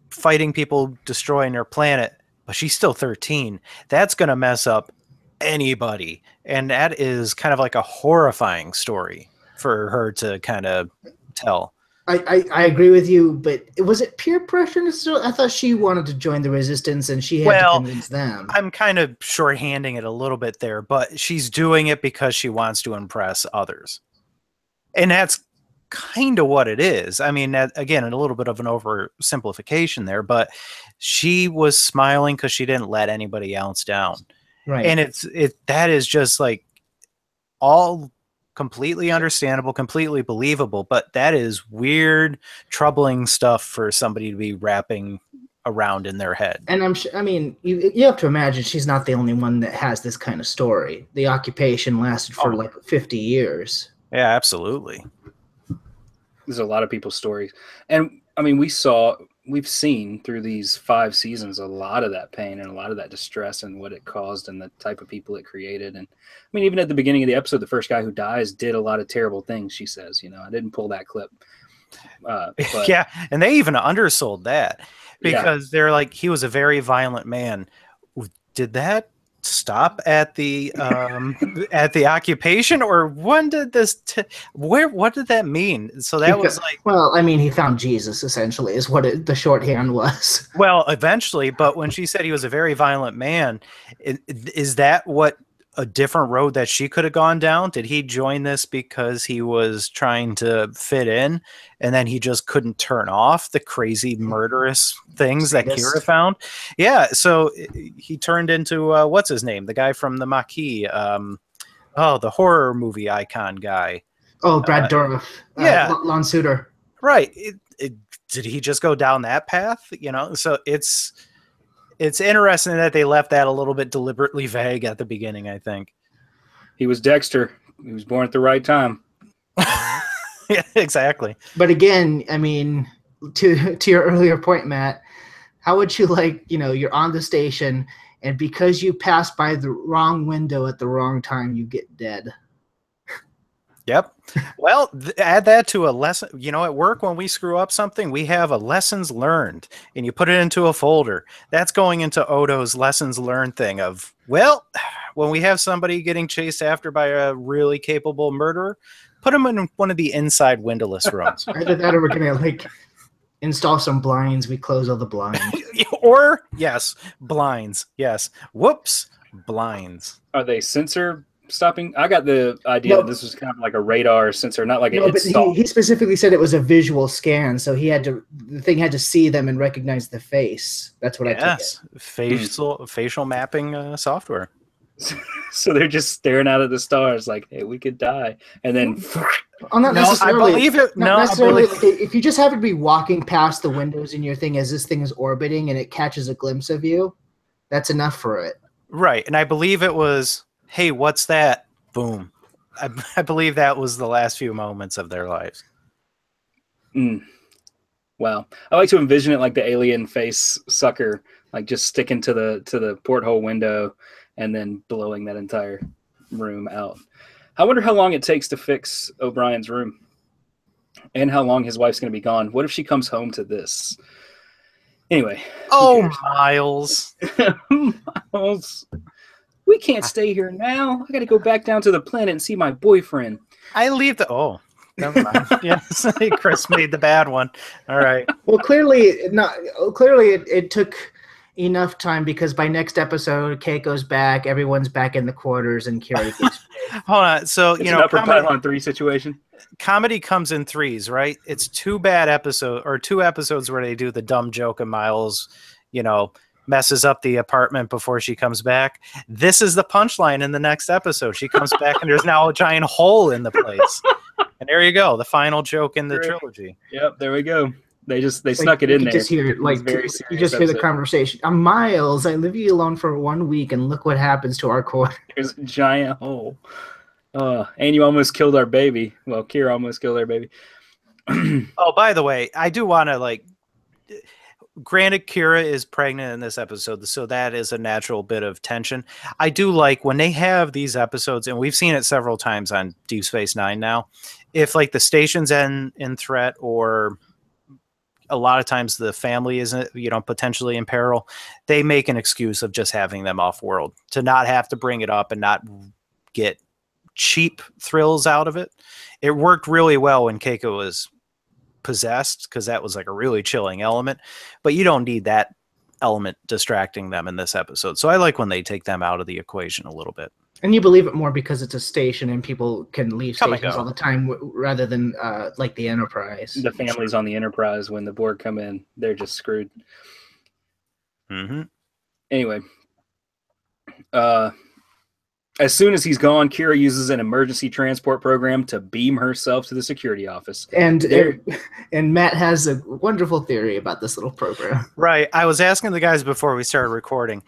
S2: fighting people, destroying their planet, but she's still 13. That's going to mess up anybody. And that is kind of like a horrifying story for her to kind of tell.
S3: I agree with you, but was it peer pressure necessarily? I thought she wanted to join the resistance and she had to convince them.
S2: I'm kind of shorthanding it a little bit there, but she's doing it because she wants to impress others. And that's kind of what it is. I mean, again, a little bit of an oversimplification there, but she was smiling because she didn't let anybody else down.
S3: Right.
S2: And that is just like all completely understandable, completely believable, but that is weird, troubling stuff for somebody to be wrapping around in their head.
S3: And you have to imagine she's not the only one that has this kind of story. The occupation lasted for like 50 years.
S2: Yeah, absolutely.
S1: There's a lot of people's stories. And I mean, we've seen through these 5 seasons a lot of that pain and a lot of that distress and what it caused and the type of people it created. And I mean, even at the beginning of the episode, the first guy who dies did a lot of terrible things, she says. I didn't pull that clip. But,
S2: yeah, and they even undersold that because they're like, he was a very violent man. Did that stop at the at the occupation, or when did this what did that mean? So that was like,
S3: well, I mean, he found Jesus essentially is what the shorthand was.
S2: Well, eventually, but when she said he was a very violent man, is that what a different road that she could have gone down? Did he join this because he was trying to fit in and then he just couldn't turn off the crazy murderous things that Kira found? Yeah, so he turned into what's his name, the guy from the Maquis, the horror movie icon guy.
S3: Brad Dourif. Lon Suter.
S2: Right. Did he just go down that path? So it's interesting that they left that a little bit deliberately vague at the beginning, I think.
S1: He was Dexter. He was born at the right time.
S2: Yeah, exactly.
S3: But again, I mean, to your earlier point, Matt, how would you you're on the station and because you passed by the wrong window at the wrong time, you get dead.
S2: Yep. Well, add that to a lesson. At work, when we screw up something, we have a lessons learned, and you put it into a folder. That's going into Odo's lessons learned thing of, well, when we have somebody getting chased after by a really capable murderer, put them in one of the inside windowless rooms.
S3: Either that or we're going to install some blinds. We close all the blinds.
S2: Or, yes, blinds. Yes. Whoops, blinds.
S1: Are they sensor stopping? I got the idea that this was kind of like a radar sensor, not like
S3: but he specifically said it was a visual scan, so the thing had to see them and recognize the face. That's what I took it.
S2: Facial mapping software.
S1: So they're just staring out at the stars like, hey, we could die. And then
S3: not necessarily.
S2: I believe it.
S3: If you just happen to be walking past the windows in your thing as this thing is orbiting and it catches a glimpse of you, that's enough for it.
S2: Right. And I believe it was, hey, what's that? Boom. I believe that was the last few moments of their lives.
S1: Wow. I like to envision it like the alien face sucker, like just sticking to the porthole window and then blowing that entire room out. I wonder how long it takes to fix O'Brien's room and how long his wife's going to be gone. What if she comes home to this? Anyway.
S2: Oh, Miles.
S1: Miles. We can't stay here now. I got to go back down to the planet and see my boyfriend.
S2: I leave the... Oh, never mind. Yes, Chris made the bad one. All right.
S3: Well, clearly it took enough time because by next episode, Keiko's back, everyone's back in the quarters, and Kira gets
S2: Hold on. So,
S1: it's an upper pylon 3 situation.
S2: Comedy comes in threes, right? It's two episodes where they do the dumb joke of Miles, messes up the apartment before she comes back. This is the punchline in the next episode. She comes back and there's now a giant hole in the place. And there you go. The final joke in the trilogy.
S1: Yep, there we go. They
S3: It's
S1: snuck it
S3: you
S1: in
S3: could
S1: there.
S3: just hear
S1: It was very
S3: you
S1: serious
S3: just hear the
S1: episode.
S3: conversation. Miles, I leave you alone for 1 week, and look what happens to our core.
S1: There's a giant hole. And you almost killed our baby. Well, Kira almost killed our baby.
S2: Oh, by the way, I do want to granted, Kira is pregnant in this episode, so that is a natural bit of tension. I do like when they have these episodes, and we've seen it several times on Deep Space Nine now, if the station's in threat, or a lot of times the family isn't, potentially in peril, they make an excuse of just having them off world to not have to bring it up and not get cheap thrills out of it. It worked really well when Keiko was possessed, because that was a really chilling element, but you don't need that element distracting them in this episode. So I like when they take them out of the equation a little bit.
S3: And you believe it more because it's a station and people can leave
S2: Come and
S3: stations
S2: go.
S3: all the time, rather than like the Enterprise.
S1: The families on the Enterprise, when the Borg come in, they're just screwed.
S2: Mm-hmm.
S1: Anyway, as soon as he's gone, Kira uses an emergency transport program to beam herself to the security office.
S3: And Matt has a wonderful theory about this little program.
S2: Right. I was asking the guys before we started recording,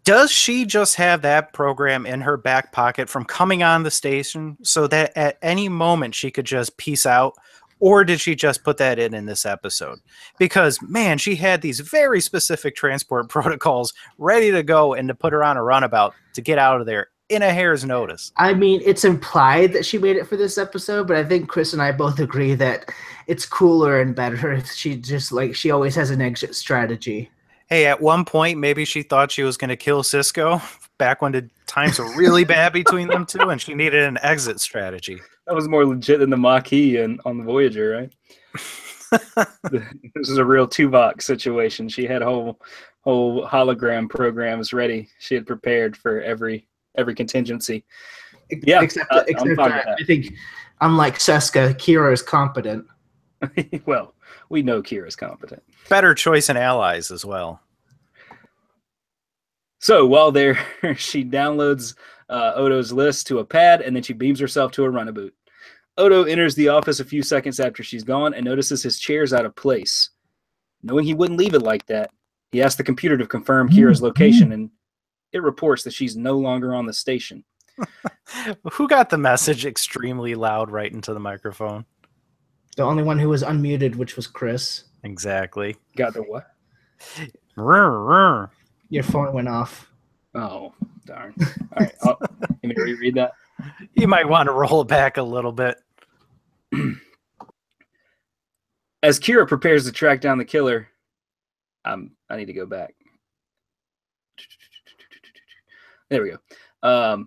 S2: does she just have that program in her back pocket from coming on the station so that at any moment she could just peace out? Or did she just put that in this episode? Because, man, she had these very specific transport protocols ready to go and to put her on a runabout to get out of there in a hair's notice.
S3: I mean, it's implied that she made it for this episode, but I think Chris and I both agree that it's cooler and better if she just, she always has an exit strategy.
S2: Hey, at one point, maybe she thought she was going to kill Cisco back when the times were really bad between them two, and she needed an exit strategy.
S1: That was more legit than the Maquis on the Voyager, right? This is a real Tuvok situation. She had whole hologram programs ready. She had prepared for every contingency. Yeah,
S3: except I think, unlike Seska, Kira is competent.
S1: Well, we know Kira's competent.
S2: Better choice in allies as well.
S1: So while there, she downloads Odo's list to a pad, and then she beams herself to a runabout. Odo enters the office a few seconds after she's gone and notices his chair's out of place. Knowing he wouldn't leave it like that, he asks the computer to confirm Kira's location, and it reports that she's no longer on the station.
S2: Who got the message extremely loud right into the microphone?
S3: The only one who was unmuted, which was Chris.
S2: Exactly.
S1: Got the what?
S3: Your phone went off.
S1: Oh, darn. All right. Let me reread that.
S2: You might want to roll it back a little bit.
S1: As Kira prepares to track down the killer, I need to go back. There we go.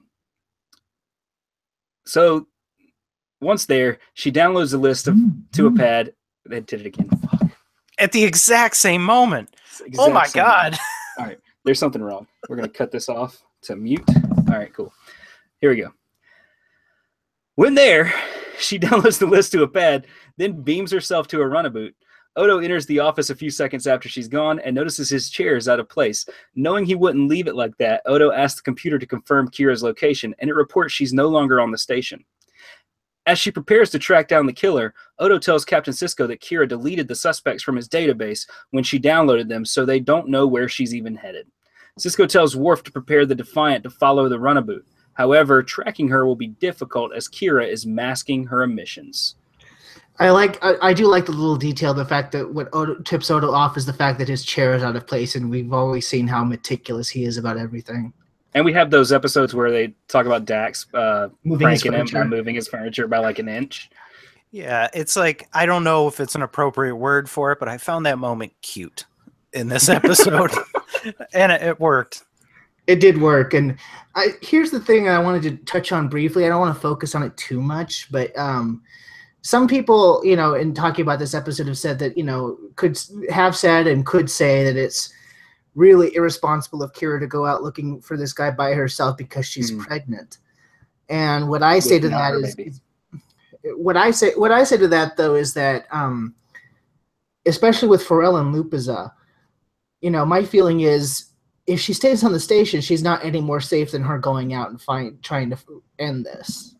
S1: So once there, she downloads the list to a pad. They did it again. Fuck.
S2: At the exact same moment. Oh my God.
S1: All right. There's something wrong. We're going to cut this off to mute. All right, cool. Here we go. When there, she downloads the list to a pad, then beams herself to a runabout. Odo enters the office a few seconds after she's gone and notices his chair is out of place. Knowing he wouldn't leave it like that, Odo asks the computer to confirm Kira's location, and it reports she's no longer on the station. As she prepares to track down the killer, Odo tells Captain Sisko that Kira deleted the suspects from his database when she downloaded them, so they don't know where she's even headed. Sisko tells Worf to prepare the Defiant to follow the runabout. However, tracking her will be difficult as Kira is masking her emissions.
S3: I do like the little detail, the fact that what tips Odo off is the fact that his chair is out of place, and we've always seen how meticulous he is about everything.
S1: And we have those episodes where they talk about Dax pranking him by moving his furniture by like an inch.
S2: Yeah, it's I don't know if it's an appropriate word for it, but I found that moment cute in this episode. And it worked.
S3: It did work. And here's the thing I wanted to touch on briefly. I don't want to focus on it too much, but some people, in talking about this episode have said that, could have said and could say that it's really irresponsible of Kira to go out looking for this guy by herself because she's pregnant. And what I say to that is what I say to that though is that especially with Pharrell and Lupiza, my feeling is if she stays on the station, she's not any more safe than her going out and trying to end this.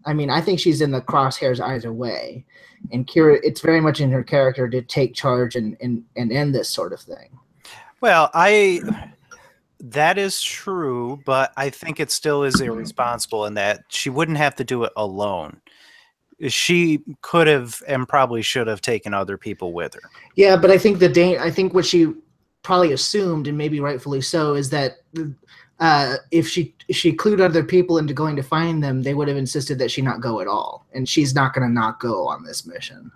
S3: I mean, I think she's in the crosshairs either way. And Kira, it's very much in her character to take charge and end this sort of thing.
S2: Well, that is true, but I think it still is irresponsible in that she wouldn't have to do it alone. She could have and probably should have taken other people with her.
S3: Yeah, but I think I think what she probably assumed, and maybe rightfully so, is that if she clued other people into going to find them, they would have insisted that she not go at all, and she's not going to not go on this mission.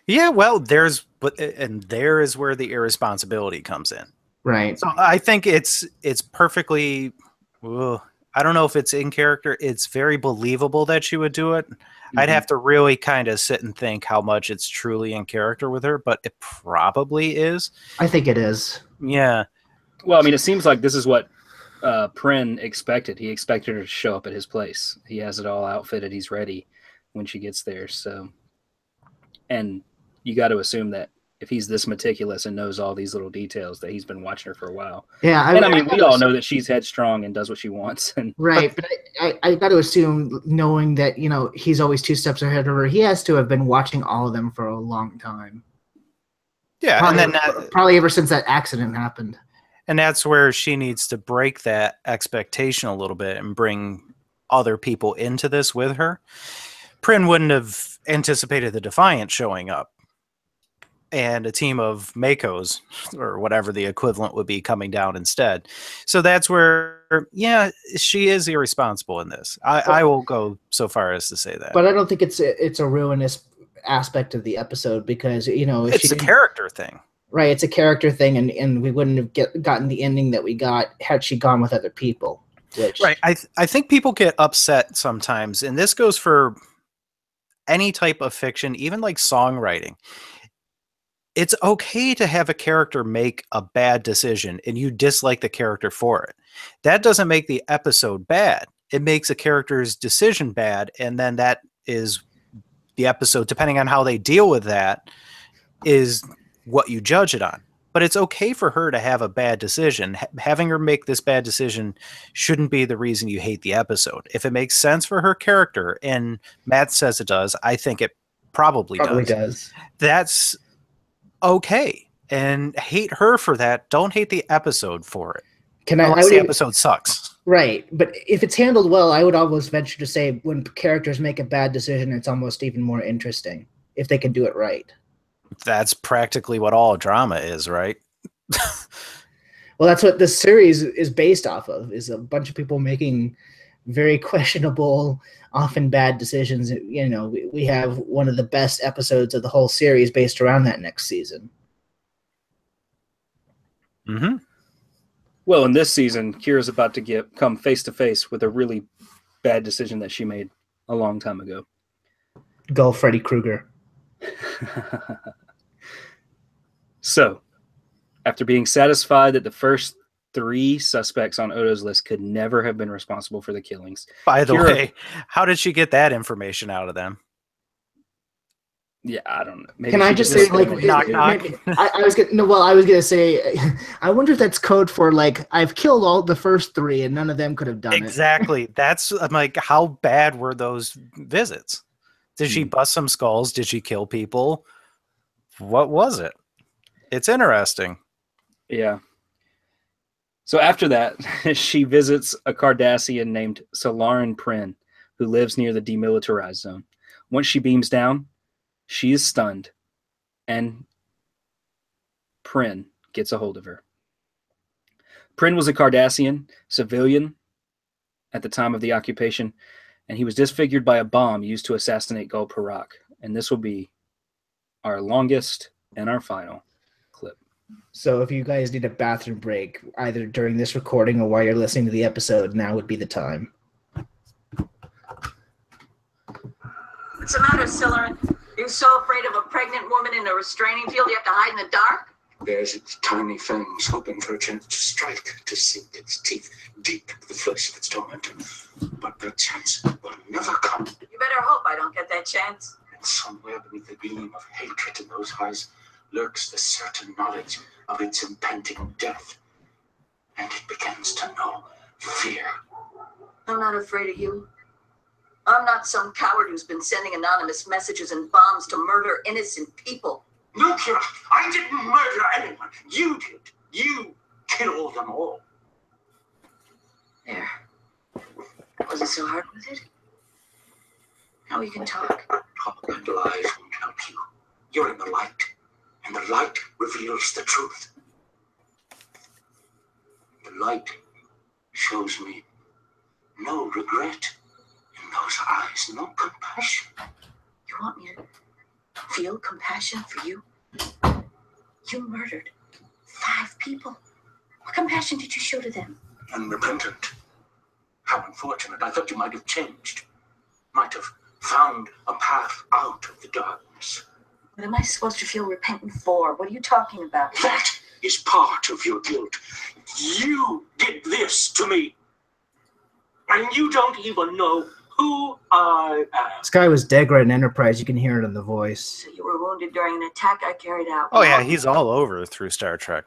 S2: Yeah, well, there is where the irresponsibility comes in.
S3: Right.
S2: So I think it's perfectly. I don't know if it's in character. It's very believable that she would do it. Mm-hmm. I'd have to really kind of sit and think how much it's truly in character with her, but it probably is.
S3: I think it is.
S2: Yeah.
S1: Well, I mean, it seems like this is what Prin expected. He expected her to show up at his place. He has it all outfitted. He's ready when she gets there. So, and you got to assume that if he's this meticulous and knows all these little details, that he's been watching her for a while.
S3: Yeah,
S1: I mean, we all know that she's headstrong and does what she wants. And
S3: right, but I got to assume, knowing that he's always 2 steps ahead of her, he has to have been watching all of them for a long time.
S2: Yeah,
S3: probably,
S2: and then
S3: probably ever since that accident happened.
S2: And that's where she needs to break that expectation a little bit and bring other people into this with her. Prin wouldn't have anticipated the Defiant showing up and a team of Makos or whatever the equivalent would be coming down instead. So that's where, yeah, she is irresponsible in this. I will go so far as to say that.
S3: But I don't think it's a ruinous aspect of the episode, because if
S2: it's a character thing.
S3: Right, it's a character thing, and we wouldn't have gotten the ending that we got had she gone with other people.
S2: Right, I think people get upset sometimes, and this goes for any type of fiction, even like songwriting. It's okay to have a character make a bad decision and you dislike the character for it. That doesn't make the episode bad. It makes a character's decision bad, and then that is the episode, depending on how they deal with that, is what you judge it on. But it's okay for her to have a bad decision. Having her make this bad decision shouldn't be the reason you hate the episode. If it makes sense for her character, and Matt says it does, I think it probably does. That's okay. And hate her for that. Don't hate the episode for it. Unless the episode sucks.
S3: Right. But if it's handled well, I would almost venture to say when characters make a bad decision, it's almost even more interesting if they can do it right.
S2: That's practically what all drama is, right?
S3: Well, that's what this series is based off of, is a bunch of people making very questionable, often bad decisions. We have one of the best episodes of the whole series based around that next season.
S2: Mm-hmm.
S1: Well, in this season, Kira's about to come face to face with a really bad decision that she made a long time ago.
S3: Go Freddy Krueger.
S1: So, after being satisfied that the first 3 suspects on Odo's list could never have been responsible for the killings.
S2: By the way, how did she get that information out of them?
S1: Yeah, I don't know. Maybe
S3: can I just say, like,
S2: knock, knock.
S3: I was gonna say, I wonder if that's code for, like, I've killed all the first 3 and none of them could have done
S2: exactly. That's, I'm like, how bad were those visits? Did she bust some skulls? Did she kill people? What was it? It's interesting.
S1: Yeah. So after that, she visits a Cardassian named Solarin Prin, who lives near the demilitarized zone. Once she beams down, she is stunned, and Prin gets a hold of her. Prin was a Cardassian civilian at the time of the occupation, and he was disfigured by a bomb used to assassinate Gul Parak. And this will be our longest and our final clip.
S3: So if you guys need a bathroom break, either during this recording or while you're listening to the episode, now would be the time.
S5: What's the matter, Sillerin? You so afraid of a pregnant woman in a restraining field you have to hide in the dark?
S6: Bears its tiny fangs, hoping for a chance to strike, to sink its teeth deep into the flesh of its tormentor. But the chance will never come.
S5: You better hope I don't get that chance.
S6: And somewhere beneath the gleam of hatred in those eyes lurks the certain knowledge of its impending death. And it begins to know fear.
S5: I'm not afraid of you. I'm not some coward who's been sending anonymous messages and bombs to murder innocent people.
S6: No, Kira, I didn't murder anyone. You did. You killed them all.
S5: There. Was it so hard, was it? Now we can talk.
S6: Talk and lies won't help you. You're in the light, and the light reveals the truth. The light shows me no regret in those eyes, no compassion.
S5: You want me to feel compassion for you? You murdered 5 people. What compassion did you show to them?
S6: Unrepentant. How unfortunate. I thought you might have changed. Might have found a path out of the darkness.
S5: What am I supposed to feel repentant for? What are you talking about?
S6: That is part of your guilt. You did this to me. And you don't even know who I am.
S3: This guy was Degra in Enterprise. You can hear it in the voice.
S5: So you were wounded during an attack I carried out.
S2: Oh yeah, he's all over through Star Trek.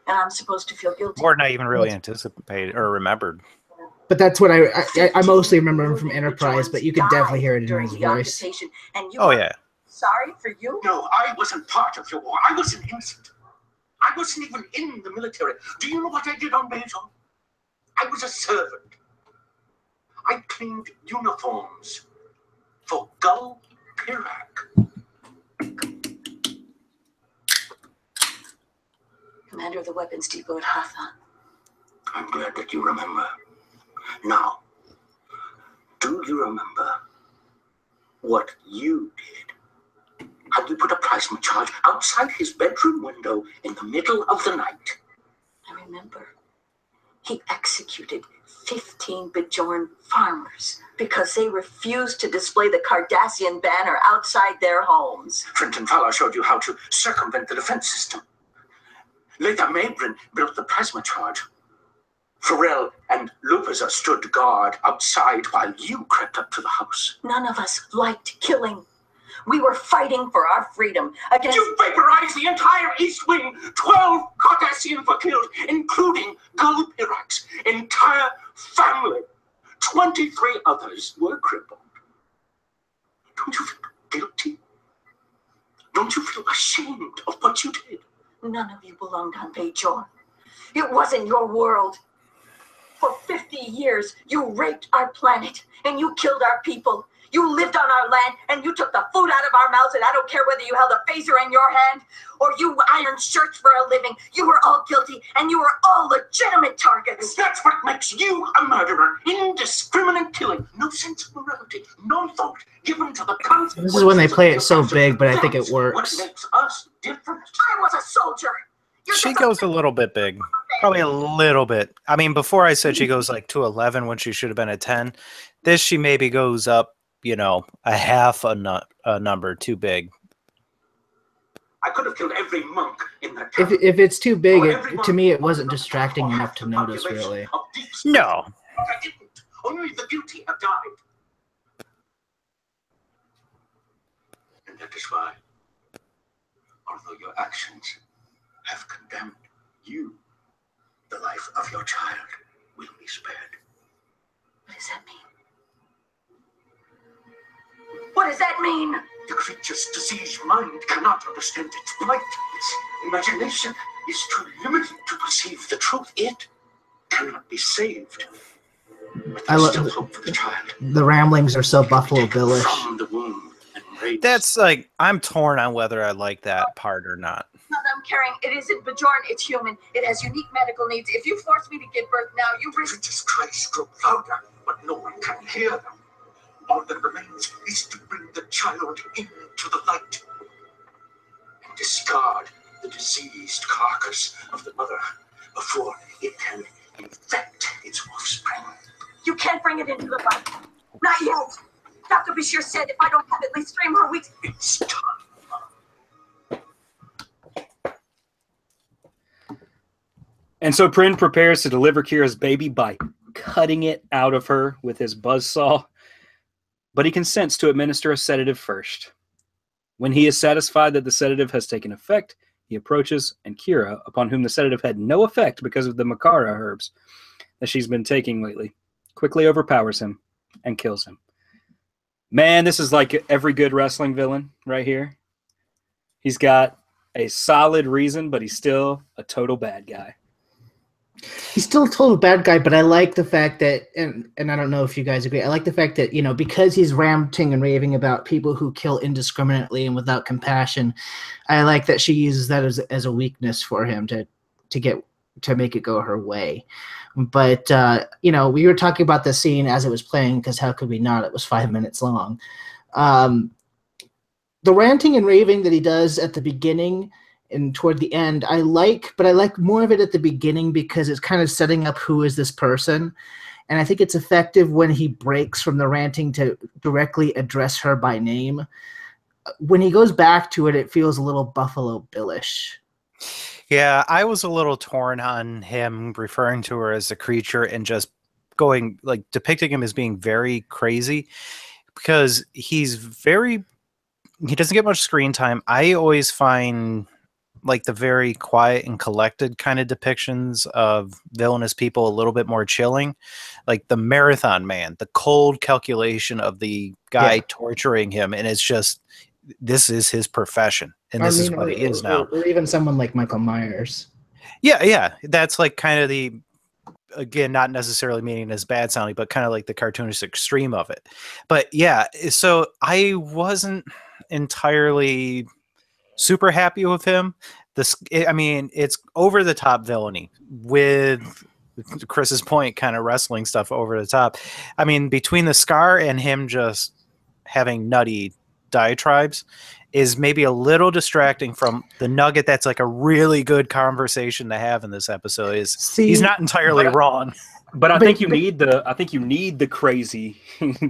S5: And I'm supposed to feel guilty.
S2: More than I even really anticipated or remembered.
S3: But that's what I mostly remember him from Enterprise, but you could definitely hear it in
S5: during
S3: his
S5: the
S3: voice.
S5: occupation, and you
S2: Oh
S5: were
S2: yeah.
S5: sorry for you?
S6: No, I wasn't part of your war. I wasn't innocent. I wasn't even in the military. Do you know what I did on Bajor? I was a servant. I cleaned uniforms for Gul Pirak.
S5: Commander of the weapons depot at Hathon.
S6: I'm glad that you remember. Now, do you remember what you did? How you put a plasma charge outside his bedroom window in the middle of the night?
S5: I remember. He executed 15 Bajoran farmers because they refused to display the Cardassian banner outside their homes.
S6: Trenton Fowler showed you how to circumvent the defense system. Later, Mabrin built the plasma charge. Pharrell and Lupiza stood guard outside while you crept up to the house.
S5: None of us liked killing. We were fighting for our freedom against...
S6: You vaporized the entire East Wing. 12 Cardassians were killed, including Gul Pirak's entire family. 23 others were crippled. Don't you feel guilty? Don't you feel ashamed of what you did?
S5: None of you belonged on Bajor. It wasn't your world. For 50 years, you raped our planet, and you killed our people. You lived on our land, and you took the food out of our mouths, and I don't care whether you held a phaser in your hand or you ironed shirts for a living. You were all guilty, and you were all legitimate targets.
S6: That's what makes you a murderer. Indiscriminate killing. No sense of morality. No thought given to the consequences.
S3: This is when they play it so big, but I think it works.
S6: What makes us different?
S5: I was a soldier. You're
S2: She
S5: just
S2: goes a little bit big. Probably a little bit. I mean, before I said she goes like to 11 when she should have been at 10. This she maybe goes up, you know, a half a number too big.
S6: I could have killed every monk in that
S3: If
S6: town.
S3: it's too big,
S6: Or
S3: to me, it wasn't
S6: everyone
S3: distracting
S6: of
S3: enough to
S6: the
S3: notice,
S6: population
S3: really.
S6: of deep space.
S2: No.
S6: But I didn't. Only the guilty have died. And that is why, although your actions have condemned you, the life of your child will be spared.
S5: What does that mean? What does that mean?
S6: The creature's diseased mind cannot understand its plight. Its imagination is too limited to perceive the truth. It cannot be saved. But
S3: I
S6: there's
S3: love
S6: still hope for the child.
S3: The ramblings are so Buffalo Billish.
S6: From the womb and raised.
S2: That's like, I'm torn on whether I like that part or not.
S5: Not that I'm carrying. It isn't Bajoran. It's human. It has unique medical needs. If you force me to give birth now, you risk...
S6: Creatures cry stroke louder, but no one can hear them. All that remains is to bring the child into the light and discard the diseased carcass of the mother before it can infect its offspring.
S5: You can't bring it into the light. Not yet. Dr. Bashir said if I don't have at least 3 more weeks...
S6: It's time.
S1: And so Prin prepares to deliver Kira's baby by cutting it out of her with his buzzsaw, but he consents to administer a sedative first. When he is satisfied that the sedative has taken effect, he approaches, and Kira, upon whom the sedative had no effect because of the Makara herbs that she's been taking lately, quickly overpowers him and kills him. Man, this is like every good wrestling villain right here. He's got a solid reason, but he's still a total bad guy.
S3: He's still a total bad guy, but I like the fact that, and I don't know if you guys agree, I like the fact that, you know, because he's ranting and raving about people who kill indiscriminately and without compassion, I like that she uses that as a weakness for him to make it go her way. But, you know, we were talking about the scene as it was playing, because how could we not? It was 5 minutes long. The ranting and raving that he does at the beginning and toward the end, I like, but I like more of it at the beginning because it's kind of setting up who is this person. And I think it's effective when he breaks from the ranting to directly address her by name. When he goes back to it, it feels a little Buffalo Billish.
S2: Yeah, I was a little torn on him referring to her as a creature and just going, like, depicting him as being very crazy, because he doesn't get much screen time. I always find like the very quiet and collected kind of depictions of villainous people a little bit more chilling, like the Marathon Man, the cold calculation of the guy torturing him. And it's just, this is his profession. And this is what he is now.
S3: Or even someone like Michael Myers.
S2: Yeah. That's like kind of the, again, not necessarily meaning as bad sounding, but kind of like the cartoonish extreme of it. But yeah, so I wasn't entirely super happy with him. I mean, it's over the top villainy with Chris's point, kind of wrestling stuff over the top. I mean, between the scar and him just having nutty diatribes is maybe a little distracting from the nugget that's like a really good conversation to have in this episode. He's not entirely wrong.
S1: But I think you need the crazy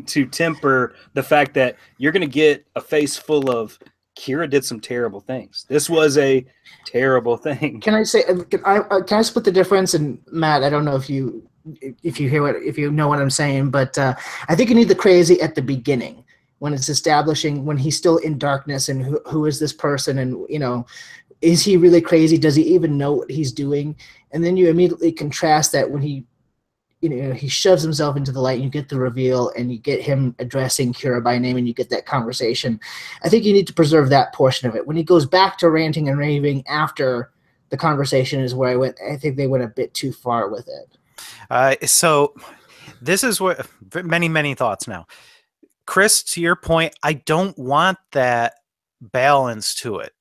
S1: to temper the fact that you're going to get a face full of Kira did some terrible things. This was a terrible thing.
S3: Can I say? Can I split the difference? And Matt, I don't know if you know what I'm saying, but I think you need the crazy at the beginning when it's establishing when he's still in darkness and who is this person, and you know, is he really crazy? Does he even know what he's doing? And then you immediately contrast that when he shoves himself into the light and you get the reveal and you get him addressing Kira by name and you get that conversation. I think you need to preserve that portion of it. When he goes back to ranting and raving after the conversation is where I think they went a bit too far with it.
S2: So this is what many thoughts now. Chris, to your point, I don't want that balance to it.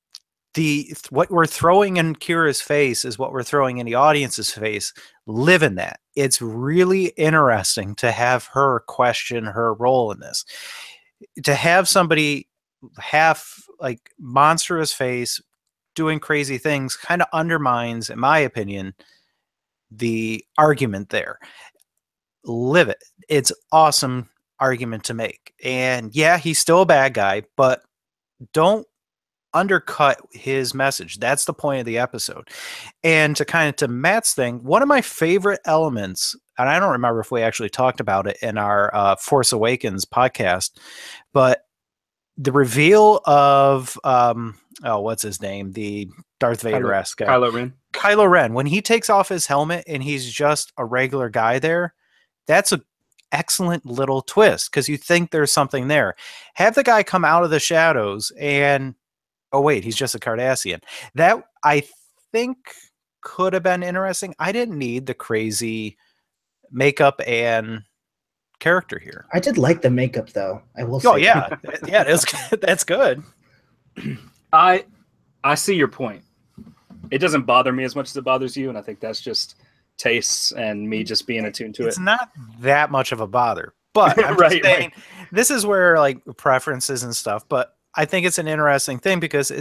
S2: What we're throwing in Kira's face is what we're throwing in the audience's face. Live in that. It's really interesting to have her question her role in this. To have somebody half like monstrous face doing crazy things kind of undermines, in my opinion, the argument there. Live it. It's awesome argument to make. And yeah, he's still a bad guy, but don't undercut his message. That's the point of the episode. And to Matt's thing, one of my favorite elements, and I don't remember if we actually talked about it in our Force Awakens podcast, but the reveal of what's his name, the Darth Vader-esque guy, Kylo Ren, when he takes off his helmet and he's just a regular guy there, that's a excellent little twist because you think there's something there. Have the guy come out of the shadows and oh wait, he's just a Cardassian. That I think could have been interesting. I didn't need the crazy makeup and character here.
S3: I did like the makeup though. I will say.
S2: Oh yeah, yeah, that's good.
S1: I see your point. It doesn't bother me as much as it bothers you, and I think that's just tastes and me just being attuned to it.
S2: It's not that much of a bother, but I'm just saying, this is where like preferences and stuff. But I think it's an interesting thing because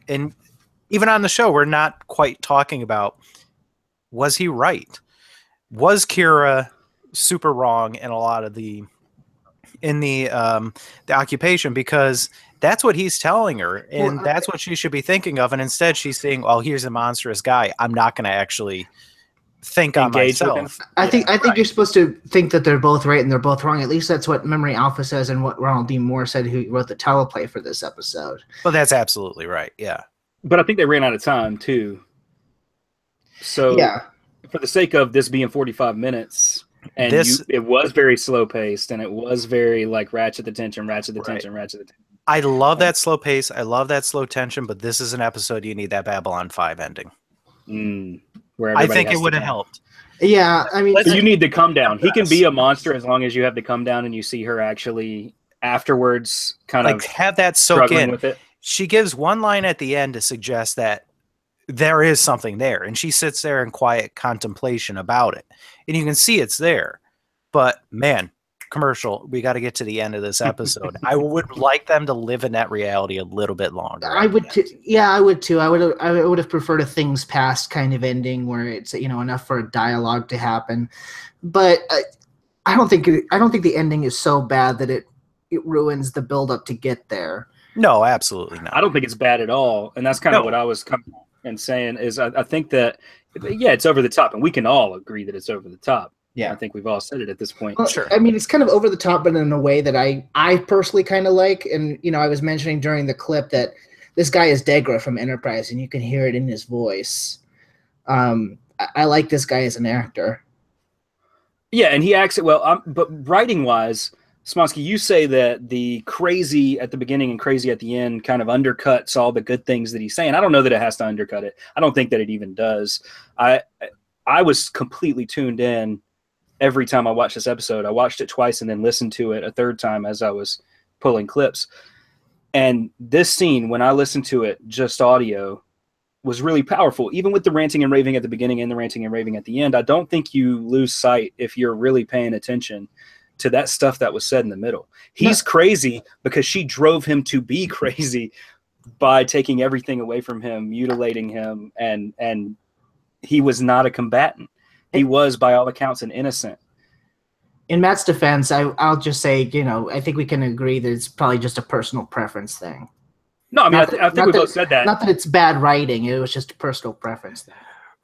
S2: even on the show, we're not quite talking about, was he right? Was Kira super wrong in a lot of the occupation? Because that's what he's telling her, and that's what she should be thinking of. And instead she's saying, well, here's a monstrous guy. I'm not going to actually think on myself.
S3: I think you're supposed to think that they're both right and they're both wrong. At least that's what Memory Alpha says and what Ronald D. Moore said, who wrote the teleplay for this episode.
S2: Well, that's absolutely right. Yeah.
S1: But I think they ran out of time too. So yeah, for the sake of this being 45 minutes, And it was very slow paced, and it was very like ratchet the tension, ratchet the tension, ratchet the tension.
S2: I love that slow pace. I love that slow tension, but this is an episode you need that Babylon 5 ending.
S1: Where
S2: I think it would have helped.
S3: Yeah, I mean,
S1: so you need to come down. He can be a monster as long as you have to come down and you see her actually afterwards kind of
S2: have that soak in.
S1: With it.
S2: She gives one line at the end to suggest that there is something there, and she sits there in quiet contemplation about it, and you can see it's there. But man, commercial, we got to get to the end of this episode. I would like them to live in that reality a little bit longer.
S3: I would too. Yeah, I would too. I would have preferred a things past kind of ending where it's enough for a dialogue to happen. But I don't think the ending is so bad that it ruins the build up to get there.
S2: No, absolutely not.
S1: I don't think it's bad at all, and that's kind of what I was coming and saying is I think that it's over the top, and we can all agree that it's over the top. Yeah, I think we've all said it at this point.
S3: Well, sure. I mean, it's kind of over the top, but in a way that I personally kind of like. And I was mentioning during the clip that this guy is Degra from Enterprise, and you can hear it in his voice. I like this guy as an actor.
S1: Yeah, and he acts it well. But writing wise, Smonsky, you say that the crazy at the beginning and crazy at the end kind of undercuts all the good things that he's saying. I don't know that it has to undercut it. I don't think that it even does. I was completely tuned in. Every time I watched this episode, I watched it twice and then listened to it a third time as I was pulling clips. And this scene, when I listened to it, just audio, was really powerful. Even with the ranting and raving at the beginning and the ranting and raving at the end, I don't think you lose sight, if you're really paying attention, to that stuff that was said in the middle. He's crazy because she drove him to be crazy by taking everything away from him, mutilating him, and he was not a combatant. He was, by all accounts, an innocent.
S3: In Matt's defense, I'll just say, I think we can agree that it's probably just a personal preference thing.
S1: No, I mean, I think we both said that.
S3: Not that it's bad writing. It was just a personal preference thing.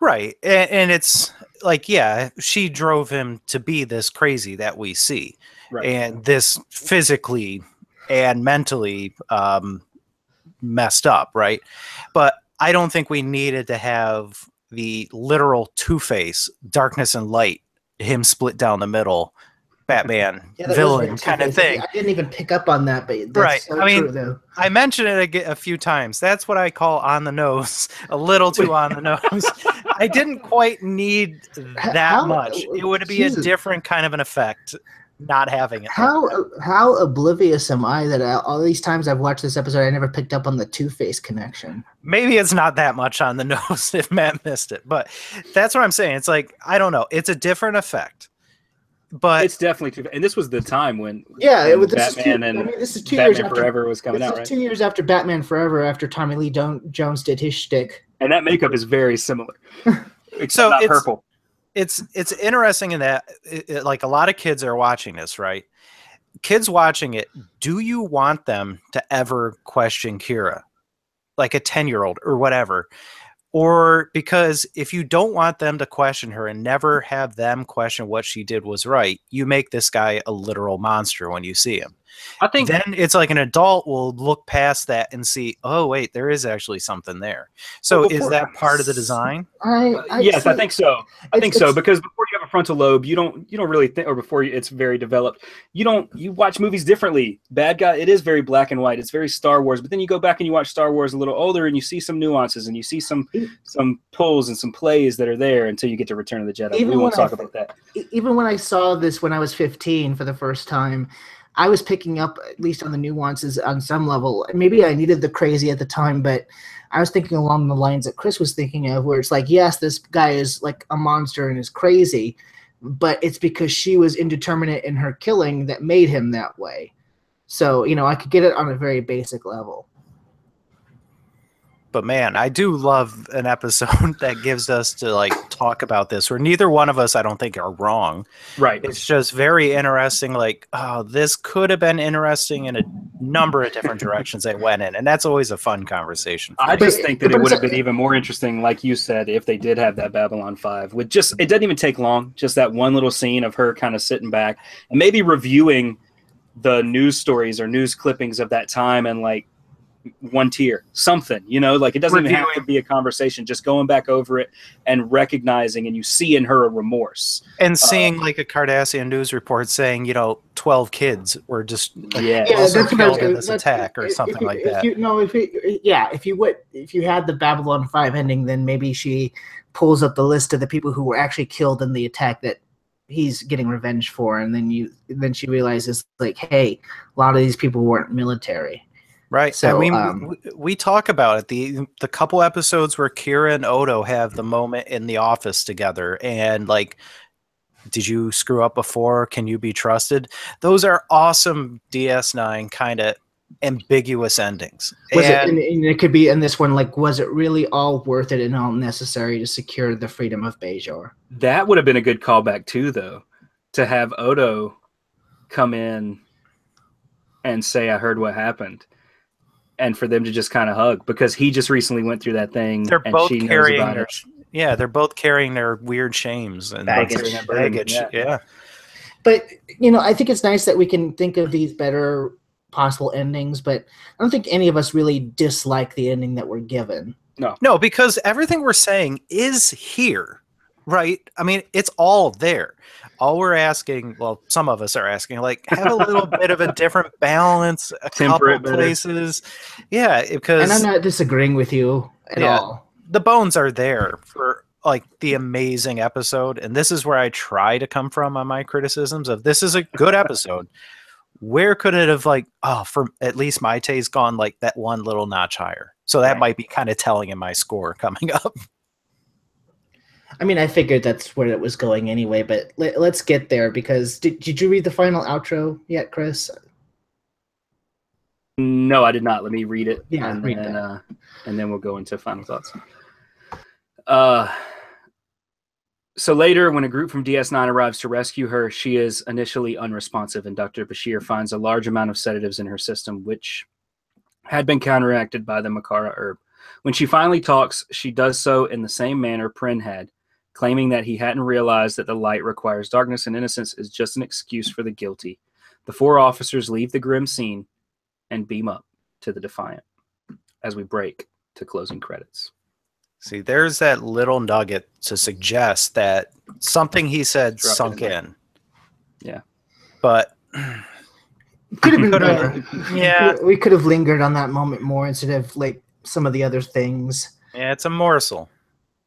S2: Right. And it's like, yeah, she drove him to be this crazy that we see. Right. And this physically and mentally messed up, right? But I don't think we needed to have the literal Two-Face, darkness and light, him split down the middle, Batman villain kind of thing.
S3: I didn't even pick up on that, but that's so true, though.
S2: I mentioned it a few times. That's what I call on the nose, a little too on the nose. I didn't quite need that much. It would be a different kind of an effect not having it.
S3: How oblivious am I that all these times I've watched this episode, I never picked up on the Two-Face connection?
S2: Maybe it's not that much on the nose if Matt missed it, but that's what I'm saying. It's like, I don't know. It's a different effect, but
S1: it's definitely true. And this was the time when
S3: Batman this is 2 years after
S1: Forever was coming out, right?
S3: 2 years after Batman Forever, after Tommy Lee Jones did his shtick.
S1: And that makeup is very similar. So it's purple.
S2: It's interesting in that like a lot of kids are watching this, right? Kids watching it, do you want them to ever question Kira? Like a 10-year-old or whatever? Or because if you don't want them to question her and never have them question what she did was right, you make this guy a literal monster when you see him.
S1: I think
S2: then it's like an adult will look past that and see, oh wait, there is actually something there. So is that part of the design?
S1: Yes, I think so. I think so, because before you have a frontal lobe, you don't really think, or before it's very developed, you watch movies differently. Bad guy, it is very black and white. It's very Star Wars, but then you go back and you watch Star Wars a little older and you see some nuances and you see some pulls and some plays that are there until you get to Return of the Jedi. We won't talk about that.
S3: Even when I saw this when I was 15 for the first time, I was picking up, at least on the nuances on some level. Maybe I needed the crazy at the time, but I was thinking along the lines that Chris was thinking of, where it's like, yes, this guy is like a monster and is crazy, but it's because she was indeterminate in her killing that made him that way. So, I could get it on a very basic level.
S2: But man, I do love an episode that gives us to like talk about this, where neither one of us, I don't think, are wrong.
S1: Right.
S2: It's just very interesting. Like, oh, this could have been interesting in a number of different directions it went in. And that's always a fun conversation.
S1: I just think that it would have been even more interesting, like you said, if they did have that Babylon 5 with just, it doesn't even take long. Just that one little scene of her kind of sitting back and maybe reviewing the news stories or news clippings of that time and like one tear, something, like it doesn't even have to be a conversation, just going back over it and recognizing, and you see in her a remorse.
S2: And seeing like a Cardassian news report saying, 12 kids were just
S3: that's
S2: killed in this attack or something like that.
S3: If you had the Babylon 5 ending, then maybe she pulls up the list of the people who were actually killed in the attack that he's getting revenge for, and then she realizes, like, hey, a lot of these people weren't military.
S2: Right.
S3: So,
S2: we talk about it. The couple episodes where Kira and Odo have the moment in the office together and like, did you screw up before? Can you be trusted? Those are awesome DS9 kind of ambiguous endings.
S3: And it could be in this one, like, was it really all worth it and all necessary to secure the freedom of Bajor?
S1: That would have been a good callback too, though, to have Odo come in and say, I heard what happened. And for them to just kind of hug, because he just recently went through that thing.
S2: They're
S1: and
S2: both
S1: she
S2: carrying
S1: knows about it.
S2: they're both carrying their weird shames and baggage. Yeah.
S3: But I think it's nice that we can think of these better possible endings, but I don't think any of us really dislike the ending that we're given.
S2: No, because everything we're saying is here, right? I mean, it's all there. All we're asking, well, some of us are asking, like, have a little bit of a different balance, a couple places. Yeah, because...
S3: And I'm not disagreeing with you at all.
S2: The bones are there for, like, the amazing episode, and this is where I try to come from on my criticisms of this is a good episode. Where could it have, like, for at least my taste, gone, like, that one little notch higher? So that might be kind of telling in my score coming up.
S3: I mean, I figured that's where it was going anyway, but let's get there, because did you read the final outro yet, Chris?
S1: No, I did not. Let me read it.
S3: Yeah,
S1: and then we'll go into final thoughts. So later, when a group from DS9 arrives to rescue her, she is initially unresponsive, and Dr. Bashir finds a large amount of sedatives in her system, which had been counteracted by the Makara herb. When she finally talks, she does so in the same manner Prin had, claiming that he hadn't realized that the light requires darkness and innocence is just an excuse for the guilty. The four officers leave the grim scene and beam up to the Defiant as we break to closing credits.
S2: See, there's that little nugget to suggest that something he said sunk in.
S1: Yeah.
S3: But could have been better. Yeah. We could have lingered on that moment more instead of like some of the other things.
S2: Yeah, it's a morsel.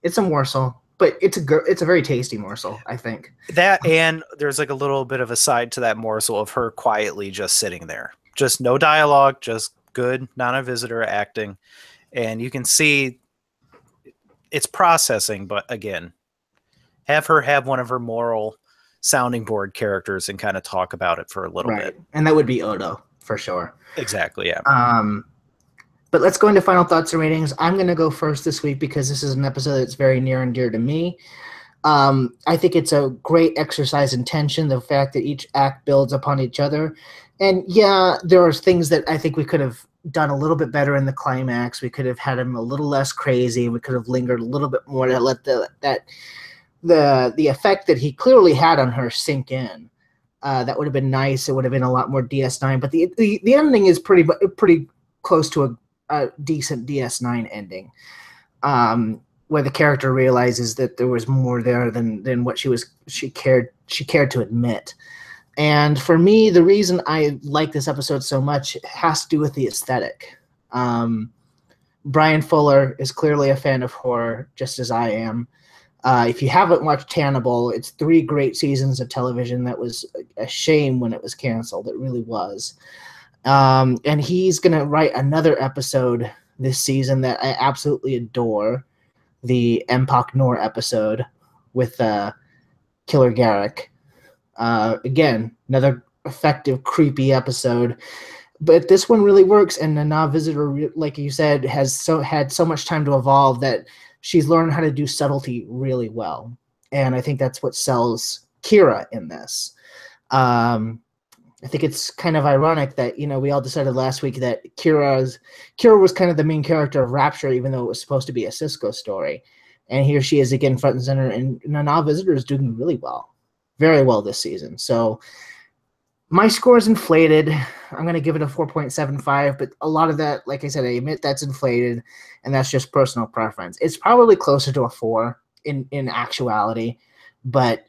S3: It's a morsel. But it's a very tasty morsel, I think.
S2: That, and there's like a little bit of a side to that morsel of her quietly just sitting there. Just no dialogue, just good non-visitor acting. And you can see it's processing, but again, have her have one of her moral sounding board characters and kind of talk about it for a little bit.
S3: And that would be Odo, for sure.
S2: Exactly, yeah.
S3: But let's go into final thoughts and ratings. I'm going to go first this week because this is an episode that's very near and dear to me. I think it's a great exercise in tension, the fact that each act builds upon each other. And yeah, there are things that I think we could have done a little bit better in the climax. We could have had him a little less crazy. We could have lingered a little bit more to let the effect that he clearly had on her sink in. That would have been nice. It would have been a lot more DS9. But the ending is pretty close to a decent DS9 ending, where the character realizes that there was more there than what she cared to admit. And for me, the reason I like this episode so much has to do with the aesthetic. Brian Fuller is clearly a fan of horror, just as I am. If you haven't watched Hannibal, it's 3 great seasons of television. That was a shame when it was canceled. It really was. And he's going to write another episode this season that I absolutely adore, the Empok Nor episode with Killer Garrick. Again, another effective, creepy episode. But this one really works, and the Nav Visitor, like you said, had so much time to evolve that she's learned how to do subtlety really well. And I think that's what sells Kira in this. I think it's kind of ironic that, we all decided last week that Kira was kind of the main character of Rapture, even though it was supposed to be a Cisco story. And here she is again, front and center, and Nav Visitor is doing really well. Very well this season. So My score is inflated. I'm going to give it a 4.75, but a lot of that, like I said, I admit that's inflated, and that's just personal preference. It's probably closer to a 4 in actuality, but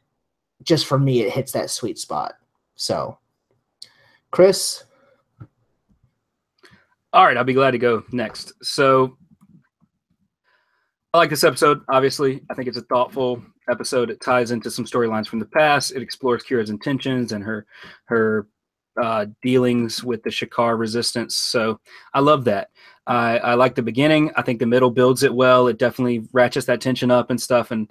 S3: just for me, it hits that sweet spot. So, Chris?
S1: All right, I'll be glad to go next. So I like this episode, obviously. I think it's a thoughtful episode. It ties into some storylines from the past. It explores Kira's intentions and her dealings with the Shakar resistance. So I love that. I like the beginning. I think the middle builds it well. It definitely ratchets that tension up and stuff. And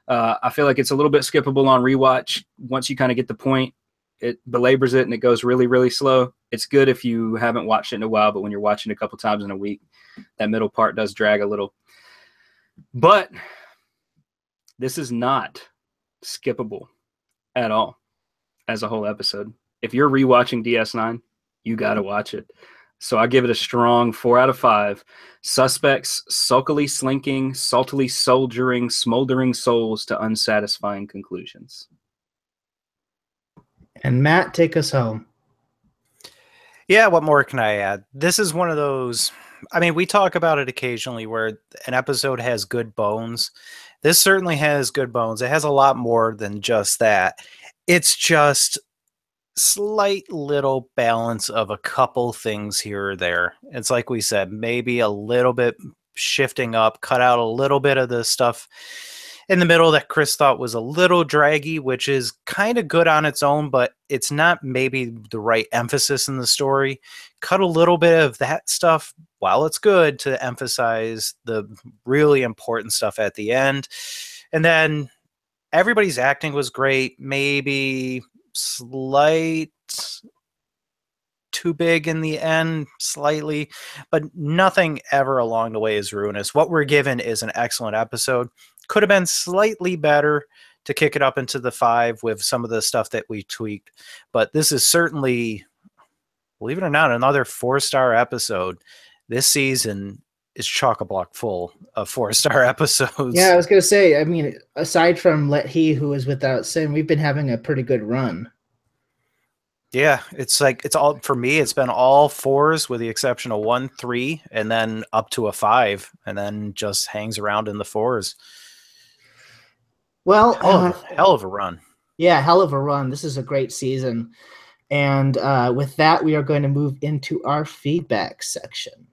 S1: I feel like it's a little bit skippable on rewatch. Once you kind of get the point, it belabors it and it goes really, really slow. It's good if you haven't watched it in a while, but when you're watching it a couple times in a week, that middle part does drag a little. But this is not skippable at all as a whole episode. If you're rewatching DS9, you got to watch it. So I give it a strong 4 out of 5. Suspects sulkily slinking, saltily soldiering, smoldering souls to unsatisfying conclusions.
S3: And Matt, take us home.
S2: Yeah, what more can I add? This is one of those, I mean, we talk about it occasionally where an episode has good bones. This certainly has good bones. It has a lot more than just that. It's just slight little balance of a couple things here or there. It's like we said, maybe a little bit shifting up, cut out a little bit of the stuff in the middle that Chris thought was a little draggy, which is kind of good on its own, but it's not maybe the right emphasis in the story. Cut a little bit of that stuff while it's good to emphasize the really important stuff at the end. And then everybody's acting was great, maybe slight too big in the end, slightly, but nothing ever along the way is ruinous. What we're given is an excellent episode. Could have been slightly better to kick it up into the 5 with some of the stuff that we tweaked, but this is certainly, believe it or not, another 4-star episode. This season is chock-a-block full of 4-star episodes.
S3: Yeah, I was going to say, I mean, aside from Let He Who Is Without Sin, we've been having a pretty good run.
S2: Yeah, it's like, it's all, for me, it's been all 4s with the exception of 1, 3, and then up to a 5, and then just hangs around in the 4s.
S3: Well,
S2: hell of a run.
S3: Yeah, hell of a run. This is a great season. And with that, we are going to move into our feedback section.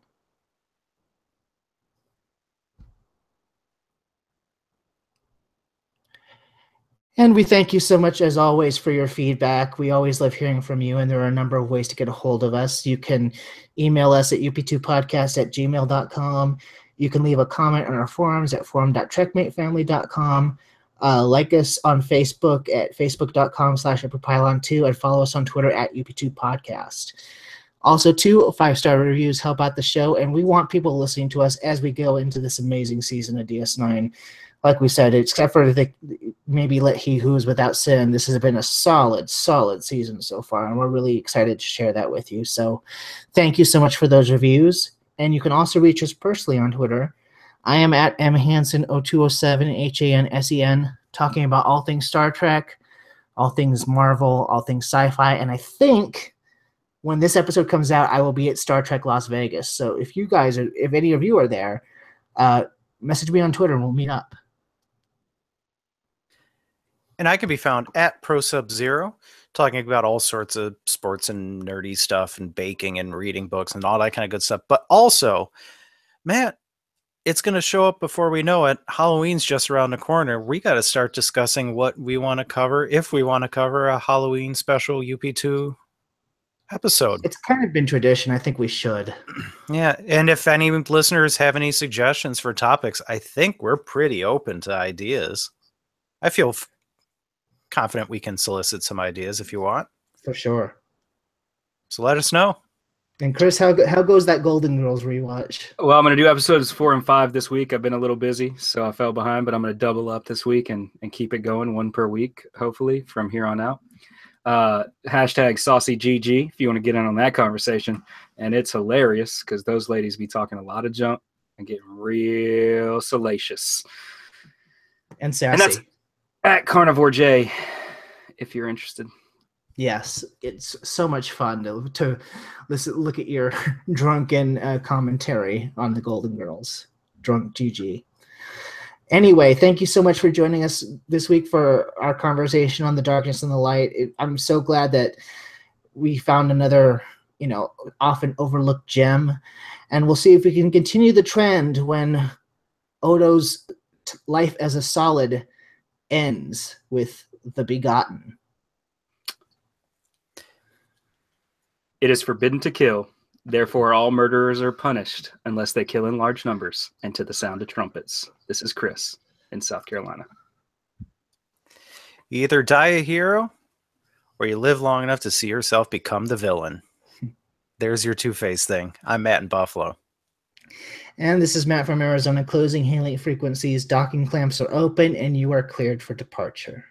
S3: And we thank you so much, as always, for your feedback. We always love hearing from you, and there are a number of ways to get a hold of us. You can email us at up2podcast@gmail.com. You can leave a comment on our forums at forum.trekmatefamily.com. Like us on Facebook at facebook.com/upperpylon2 and follow us on Twitter at UP2podcast. Also, 2 5-star reviews help out the show, and we want people listening to us as we go into this amazing season of DS9. Like we said, except for the maybe Let He Who Is Without Sin, this has been a solid season so far, and we're really excited to share that with you. So thank you so much for those reviews. And you can also reach us personally on Twitter. I am at mhansen0207, HANSEN, talking about all things Star Trek, all things Marvel, all things sci-fi, and I think when this episode comes out, I will be at Star Trek Las Vegas. So if any of you are there, message me on Twitter and we'll meet up.
S2: And I can be found at ProSub0, talking about all sorts of sports and nerdy stuff and baking and reading books and all that kind of good stuff. But also, Matt, it's going to show up before we know it. Halloween's just around the corner. We got to start discussing what we want to cover, if we want to cover a Halloween special UP2 episode.
S3: It's kind of been tradition. I think we should.
S2: Yeah, and if any listeners have any suggestions for topics, I think we're pretty open to ideas. I feel confident we can solicit some ideas if you want.
S3: For sure.
S2: So let us know.
S3: And Chris, how goes that Golden Girls rewatch?
S1: Well, I'm going to do episodes 4 and 5 this week. I've been a little busy, so I fell behind, but I'm going to double up this week and keep it going 1 per week, hopefully, from here on out. Hashtag saucy GG if you want to get in on that conversation. And it's hilarious because those ladies be talking a lot of junk and getting real salacious.
S3: And sassy.
S1: And that's at Carnivore J if you're interested.
S3: Yes, it's so much fun to look at your drunken commentary on the Golden Girls. Drunk GG. Anyway, thank you so much for joining us this week for our conversation on The Darkness and the Light. I'm so glad that we found another, often overlooked gem, and we'll see if we can continue the trend when Odo's life as a solid ends with The Begotten.
S1: It is forbidden to kill. Therefore, all murderers are punished unless they kill in large numbers and to the sound of trumpets. This is Chris in South Carolina.
S2: You either die a hero or you live long enough to see yourself become the villain. There's your two-faced thing. I'm Matt in Buffalo.
S3: And this is Matt from Arizona. Closing hailing frequencies. Docking clamps are open and you are cleared for departure.